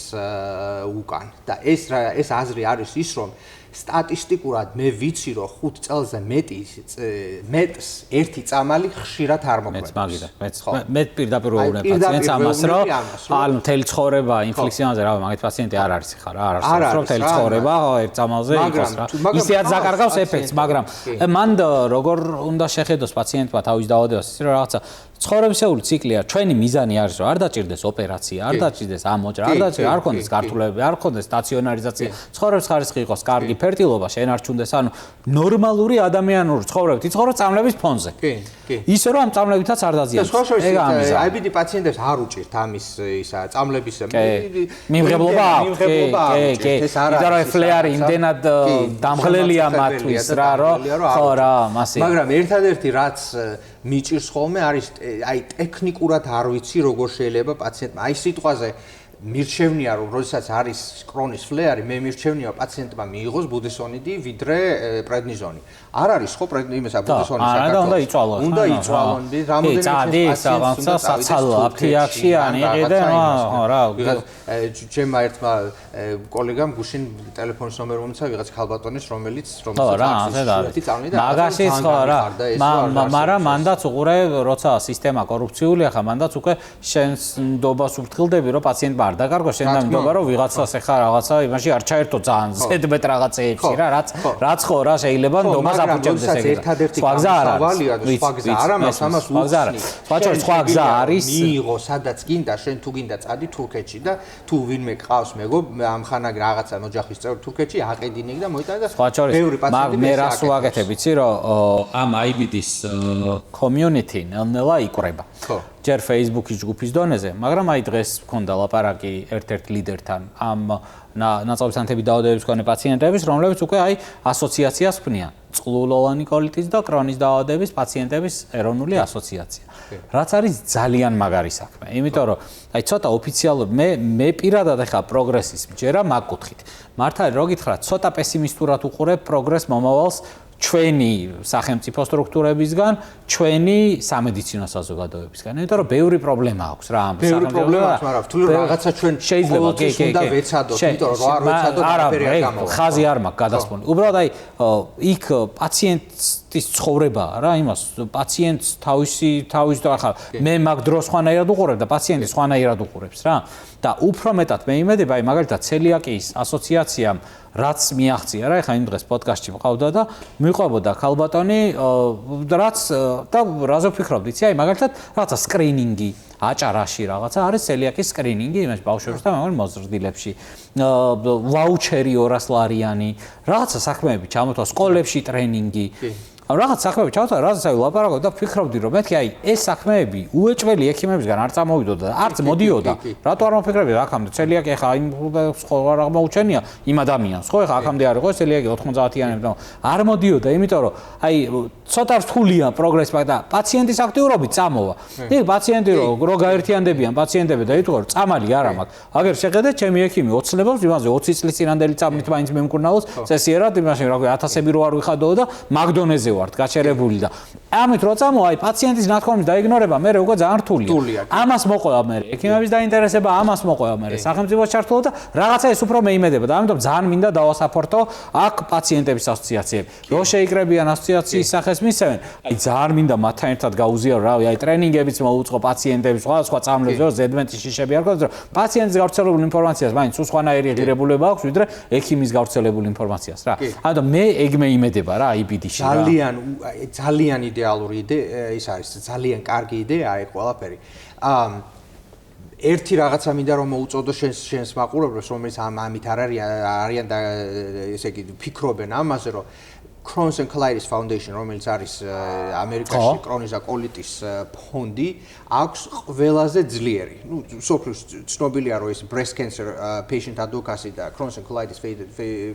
უკან და ეს აზრი არის ის რომ სტატისტიკურად მე ვიცი რომ 5 წელზე მეტს ერთი წამალი ხშირად არ მოქმედებს. მე პირდაპირ ვეუბნებ პაციენტს ამას რომ ანუ მთელი ცხოვრება ინფლიქსიაზე რა მაგეთ პაციენტი არ არის ხარ რა არ არსებობს რომ მთელი ცხოვრება ერთ წამალზე იყოს რა. ისეაც ზაკარგავს ეფექტს მაგრამ მან როგორ უნდა შეხედოს პაციენტმა თავის დაავადებას ისე რომ რაღაცა ცხოვრებისეული ციკლია ჩვენი მიზანი არის რომ არ დაჭირდეს ოპერაცია არ დაჭირდეს ამოჭრა არ დაჭირდეს არ ქონდეს გართულებები არ ქონდეს სტაციონარიზაცია ცხოვრების ხარისხი იყოს კარგი ფერტილობა შენარჩუნდეს ანუ ნორმალური ადამიანური ცხოვრებით იცხოვრო წამლების ფონზე ისე რომ ამ წამლებითაც არ დაზიანდეს ეგ ამის IBD პაციენტებს არ უჭირთ ამის ისა წამლების მიმღებლობა აქვს ეს არა ის ფლეარი იმდენად დამღლელია მათთვის რა რომ ხო რა მასე მაგრამ ერთადერთი რაც მიჭირს ხოლმე არის აი ტექნიკურად არ ვიცი როგორ შეიძლება პაციენტმა აი სიტყვაზე მირჩევნია რომ როდესაც არის კრონის ფლეარი მე მირჩევნია პაციენტმა მიიღოს ბუდესონიდი ვიდრე პრედნიზონი არ არის ხო იმისა ბუდესონი საქართველოს უნდა იცვალონ რამდენიმე საცალო აფთიაქში ანიღე რა ჩემმა ერთმა კოლეგამ გუშინ ტელეფონის ნომერი მომცა ვიღაც ქალბატონის რომელიც მაგაშიც ხო რა მაგრამ მანდაც უყურე როცა სისტემა კორუფციული ახლა მანდაც უკვე შენს ნდობას უფრთხილდები რომ პაციენტმა არ დაკარგო შენ ნდობა რომ ვიღაცას ახლა რაღაცა იმაში არ ჩაერთო ძალიან ზედმეტ რაღაცეებში რა რაც ხო რა შეიძლება ნდობას აფუჭებდეს ეგ სხვა გზა არ არის სხვა გზა არ ამას ამას სხვა გზა არის მიიღო სადაც გინდა შენ თუ გინდა წადი თურქეთში და თუ ვინმე ყავს მეგო ამხანა რაღაცა ოჯახის წევრი თურქეთში აყედინე და მოიტანა და ბევრი პაციენტი მე რას ვაკეთებ იცი რომ ამ IBD-ის community ნელ-ნელა იკვრება ჯერ Facebook-ის ჯგუფის დონეზე მაგრამ აი დღეს მქონდა ლაპარაკი ერთ-ერთ ლიდერთან ამ ნაწილობრივი დაავადებების მქონე პაციენტების რომლებიც უკვე აი ასოციაციას ქმნიან წყლულოვანი კოლიტის და კრონის დაავადების პაციენტების ეროვნული ასოციაცია რაც არის ძალიან მაგარი საქმე იმიტომ რომ აი ცოტა ოფიციალურად მე პირადად ახლა პროგრესის მჯერა მაგ კუთხით მართალი რო გითხრათ ცოტა პესიმისტურად უყურებ პროგრეს მომავალს ჩვენი სახელმწიფო სტრუქტურებისგან, ჩვენი სამედიცინო საზოგადოებისგან. იმიტომ რომ ბევრი პრობლემა აქვს რა ამ ბევრი პრობლემა აქვს, მაგრამ თუ რაღაცა ჩვენ შეიძლება უნდა ვეცადოთ, იმიტომ რომ არ ვეცადოთ აფერია გამოვა. ხაზი არ მაქვს გადასპონი. უბრალოდ აი იქ პაციენტის ცხოვრებაა რა, იმას პაციენტს თავის ახლა მე მაგ დროს ხვანაირად უყურებ და პაციენტი სხვანაირად უყურებს რა. და უფრო მეტად მე იმედებ, აი მაგალითად ცელიაკიის ასოციაციამ რაც მიაღწია რა, ეხლა იმ დღეს პოდკასტში მყავდა და მიყვებოდა ქალბატონი რაც და რაზე ვფიქრობდი, იცი, აი მაგალითად რაღაცა სკრინინგი აჭარაში რაღაცა არის ცელიაკის სკრინინგი იმას ბავშვებს და მოზრდილებში ვაუჩერი 200 ლარიანი რაღაცა საქმეები ჩამოთვა სკოლებში ტრენინგი რაღაც საქმეები ჩავთვალე, რაზეც აი ვლაპარაკობ და ვფიქრობდი რომ მეთქი აი ეს საქმეები უეჭველი ექიმებისგან არ წამოვიდოდა და არც მოდიოდა. რატო არ მოფიქრები აქამდე ცელიაკი ახლა იმ სხვა რა მოუჩენია იმ ადამიანს, ხო ახლა აქამდე არ იყო ცელიაკი 90-იანებში და არ მოდიოდა, იმიტომ რომ აი ცოტა რთულია პროგრესი და პაციენტის აქტიურობით წამოვა. იქ პაციენტი რო გაერთიანდებიან პაციენტები და იტყვა რომ წამალი არა მაქვს. აგერ შეხედეთ ჩემი ექიმი ოცნებობს იმაზე 20 წლის წინანდელი წამით მაინც მემკურნალოს წესიერად იმაში რა ქვია 1000-ები რო არ ვიხადოო და მაგდონეზე ვართ გაჩერებული და ამით რო წამოვა აი პაციენტის ნათქვამის დაიგნორება მე უკვე ძალიან რთულია. ამას მოყვება მე ექიმების დაინტერესება, ამას მოყვება მე სახელმწიფოს ჩართულობა და რაღაცა ეს უფრო მეიმედება და ამიტომ ძალიან მინდა დავასაპორტო აქ პაციენტების ასოციაციები. რო შეიკრებიან ასოციაციის სახეს მისცემენ, აი ძალიან მინდა მათთან ერთად გაუზიარო რავი, აი ტრენინგებიც მოუწყო პაციენტების სხვა წამლებს, რომ ზედმეტი შიშები არ გქონდეს, რომ პაციენტის გავრცელებული ინფორმაციას მაინც უსხვანაირი ღირებულება აქვს, ვიდრე ექიმის გავრცელებული ინფორმაციას რა. ამიტომ მე ეგ მეიმედება რა IBD-ში რა. ძალიან იდეალური იდეა ის არის, ძალიან კარგი იდეაა ეს ყველაფერი. ერთი რაღაცა მინდა რომ მოუწოდო შენს მაყურებლებს, რომელიც ამით არიან და ესე იგი ფიქრობენ ამაზე, რომ Crohn's and Colitis Foundation, რომელიც არის ამერიკაში კრონის და კოლიტის ფონდი, აქვს ყველაზე ძლიერი. ნუ სოფლის ცნობილია რომ ეს breast cancer patient advocacy და Crohn's and Colitis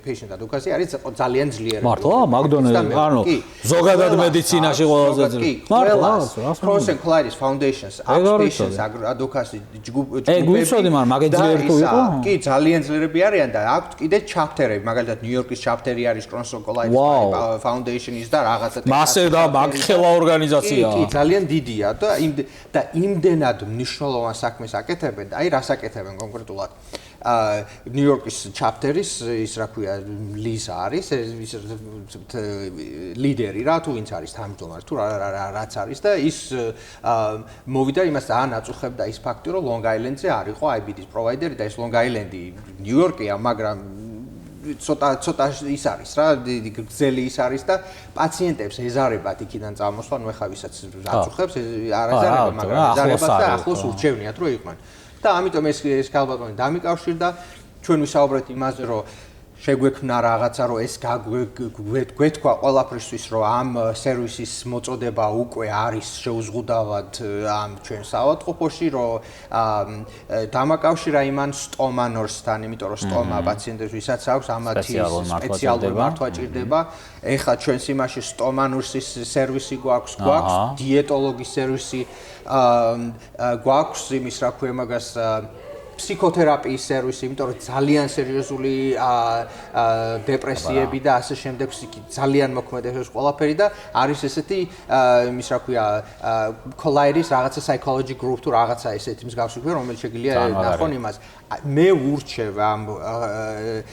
patient advocacy არის ძალიან ძლიერი. მართლა მაგდონეზე, ანუ ზოგადად მედიცინაში ყველაზე ძლიერი. მართლა Crohn's and Colitis Foundations აქვს patients advocacy ჯგუფები. ეგ ვიცოდი, მაგრამ მაგე ძლიერი თუ იყო? კი, ძალიან ძლიერები არიან და აქვს კიდე ჩაპტერები, მაგალითად ნიუ-იორკის ჩაპტერი არის Crohn's and Colitis Foundation-ის და რაღაცა მასე და მაგხელა ორგანიზაციაა. კი, ძალიან დიდია და იმდენად მნიშვნელოვან საქმეს აკეთებენ და აი რას აკეთებენ კონკრეტულად. ნიუ-იორკის ჩაპტერის ის რა ქვია ლიზა არის, ის ლიდერი რა თუ ვინც არის თავმჯდომარე თუ რაც არის და ის მოვიდა იმას ძალიან აწუხებდა ის ფაქტი რომ Long Island-ზე არ იყო IBD-ის პროვაიდერი და ეს Long Island-ი ნიუ-იორკია, მაგრამ ცოტა ის არის რა, გრძელი ის არის და პაციენტებს ეზარებათ იქიდან წამოსვლა, ნუ ეხა ვისაც აწუხებს, არ ეზარება, მაგრამ ეზარებათ და ახლოს ურჩევნიათ რომ იყვნენ. და ამიტომ ეს ქალბატონი დამიკავშირდა, ჩვენ ვისაუბრეთ იმაზე, რომ შეგვექმნა რაღაცა, რომ ეს გვეთქვა ყველაფრისთვის, რომ ამ სერვისის მოწოდება უკვე არის შეუზღუდავად ამ ჩვენ საავადმყოფოში, რომ დამაკავშირა იმან სტომანორსთან, იმიტომ რომ სტომა პაციენტებს ვისაც აქვს, ამათი სპეციალური მართვა ჭირდება. ეხლა ჩვენს იმაში სტომანურსის სერვისი გვაქვს, დიეტოლოგის სერვისი გვაქვს, იმის რა ქვია მაგას ფსიქოთერაპიის სერვისი, იმიტომ რომ ძალიან სერიოზული დეპრესიები და ასე შემდეგ ძალიან მოქმედებს ყველაფერი და არის ესეთი იმის რა ქვია colitis რაღაცა psychology group თუ რაღაცა ესეთი მსგავსი ქვია, რომელიც შეგიძლია ნახონ იმას. მე ვურჩევ ამ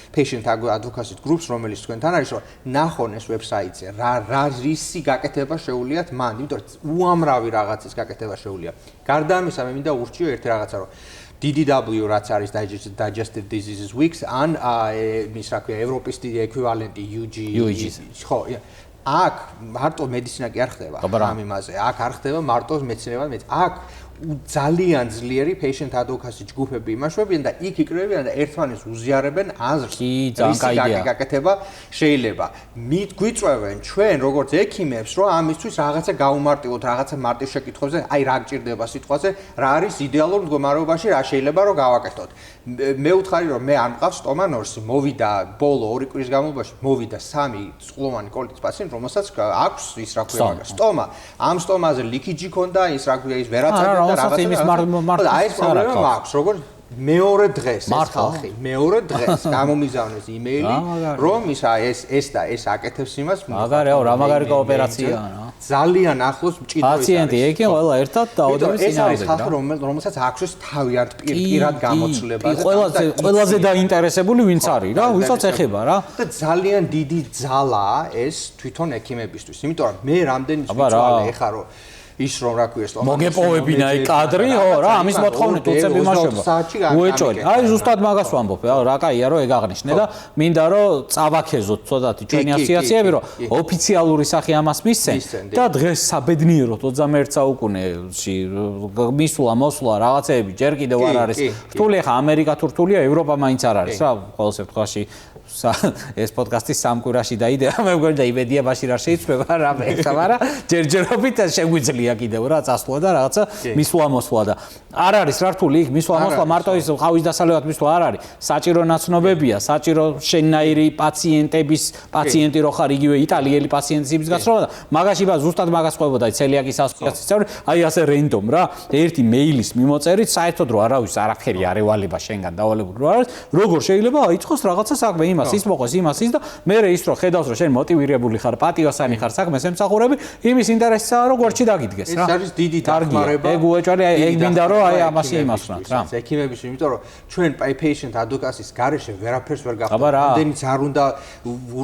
patient advocacy groups, რომელიც თქვენთან არის, რომ ნახონ ეს ვებსაიტზე, რა რისი გაკეთება შეუძლიათ მან, იმიტომ რომ უამრავი რაღაცის გაკეთება შეუძლია. გარდა ამისა, მე მინდა ურჩიო ერთი რაღაცა, რომ DDW რაც არის Digestive Diseases Week ან ის რა ქვია ევროპის ეკვივალენტი UG ხო აქ მარტო მედიცინა კი არ ხდება ამ იმაზე აქ არ ხდება მარტო მეცნიერება აქ ძალიან ძლიერი patient advocacy ჯგუფები იმაშვებიან და იქ იკრებიან და ერთმანეთს უზიარებენ აზრს ის გაკეთება შეიძლება გვიწვევენ ჩვენ როგორც ექიმებს რომ ამისთვის რაღაცა გაუმარტივოთ რაღაცა მარტივ შეკითხვებზე აი რა გჭირდება სიტყვაზე რა არის იდეალურ მდგომარეობაში რა შეიძლება რომ გავაკეთოთ მე უთხარი რომ მე არ მყავს სტომანორს მოვიდა ბოლო 2 კვირის განმავლობაში მოვიდა 3 წყლოვანი კოლიტის პაციენტი რომელსაც აქვს ის რა ქვია სტომა ამ სტომაზე ლიქიჯი ქონდა ის რა ქვია ის ვერაცადა და რაღაცა აი ეს პრობლემა მაქვს როგორც მეორე დღეს ეს ხალხი მეორე დღეს გამომიზავნეს იმეილი რომ ეს და ეს აკეთებს იმას მაგარია რა მაგარი კოოპერაციაა რა ძალიან ახლოს მჭიდრო პაციენტი ეკი ყველა ერთად დაუდების ეს არის ხალხი რომელსაც აქვს თავიანთ პირად გამოცლება და ყველაზე დაინტერესებული ვინც არის რა ვისაც ეხება რა და ძალიან დიდი ძალაა ეს თვითონ ექიმებისთვის იმიტომ რომ მე რამდენი ვიწვალე ეხა რომ ის რომ რა ქვია სტომატოლოგი მოგეპოვებინა აი კადრი ხო რა ამის მოთხოვნით უწებ იმაშობა უეჭოლი აი ზუსტად მაგას ვამბობ რა კაია რომ ეგ აღნიშნე და მინდა რომ წავაქეზოთ ცოტათი ჩვენი ასოციაციები რომ ოფიციალური სახე ამას მისცენ და დღეს საბედნიეროდ 21 საუკუნეში მისვლა მოსვლა რაღაცეები ჯერ კიდევ არ არის რთული ხა ამერიკა თუ რთულია ევროპა მაინც არ არის რა ყოველ შემთხვევაში ეს პოდკასტი სამკვირაში დაიდეა მე მგონი და იმედიებაში რა შეიცვლება რა მე ხა მაგრამ ჯერჯერობით შეგვიძლია კიდევ რა წასვლა და რაღაცა მისვლა მოსვლა და არ არის რართული იქ მისვლა მოსვლა მარტო ის ყავის დასალევად მისვლა არ არის საჭირო ნაცნობებია საჭირო შენნაირი პაციენტი რო ხარ იგივე იტალიელი პაციენტის იმის გასწრობა და მაგაში ბა ზუსტად მაგას ყვებოდა ცელიაკის ასოციაციის წევრი აი ასე რენდომ რა ერთი მეილის მიმოწერით საერთოდ რო არავის არაფერი არ ევალება შენგან დავალებული რო არის როგორ შეიძლება აიწყოს რაღაცა საქმე იმას ის მოყოს იმას ის და მე ის რო ხედავს რომ შენ მოტივირებული ხარ პატიოსანი ხარ საქმეს ემსახურები იმის ინტერესია რომ გვერდში დაგიდგეს რა ეს არის დიდი დახმარება ეგ უეჭველი ეგ მინდა რომ აი ამაში იმასვნათ რა ექიმების იმიტომ რომ ჩვენ patient advocacy-ის გარეშე ვერაფერს ვერ გავხდით ამდენიც არ უნდა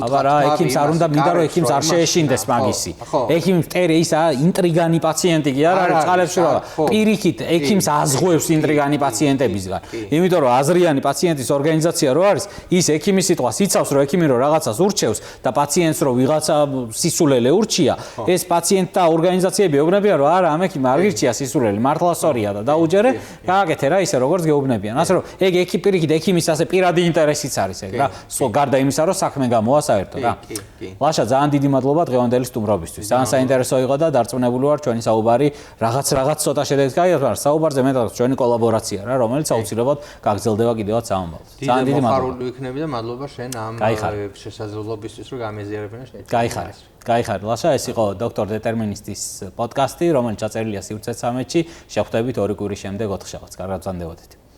აბა რა ექიმს არ უნდა მინდა რომ ექიმს არ შეეშინდეს მაგისი ექიმს წერე ისა ინტრიგანი პაციენტი კი არ არის წყალებში რა პირიქით ექიმს აზღვევს ინტრიგანი პაციენტებისგან იმიტომ რომ აზრიანი პაციენტის ორგანიზაცია რო არის ის ექიმის სიტყვას იცავს რომ ექიმი რო რაღაცას ურჩევს და პაციენტს რო ვიღაცა სისულელე ურჩია ეს პაციენტთა ორგანიზაციები ეუბნებიან რომ არა ამ ექიმმა არ გირჩია სისულელე მართლა სწორია და დაუჯერე გააკეთე რა ისე როგორც გეუბნებიან ასე რომ ეგ ექიპირიქით ექიმის ასე პირადი ინტერესიც არის ეგ რა სულ გარდა იმისა რომ საქმე გამოვა საერთოდ რა ლაშა ძალიან დიდი მადლობა დღევანდელი სტუმრობისთვის ძალიან საინტერესო იყო და დარწმუნებული ვარ ჩვენი საუბარი რაღაც ცოტა შედეგს გაიღებს მაგრამ საუბარზე მეტად ჩვენი კოლაბორაცია რა რომელიც აუცილებლად გაგრძელდება კიდევაც საომბალოდ ძალიან დიდი მადლობა ვიქნები და მადლობა შენ ამ შესაძლებლობისთვის რომ გამეზიარებინა შეეცვალა გაიხარ ლაშა ეს იყო დოქტორ დეტერმინისტის პოდკასტი რომელიც ჩაწერილია სივრცე 13-ში შეხვდებით 2 კვირის შემდეგ 4 შაბათს კარგად ვზანდებოდეთ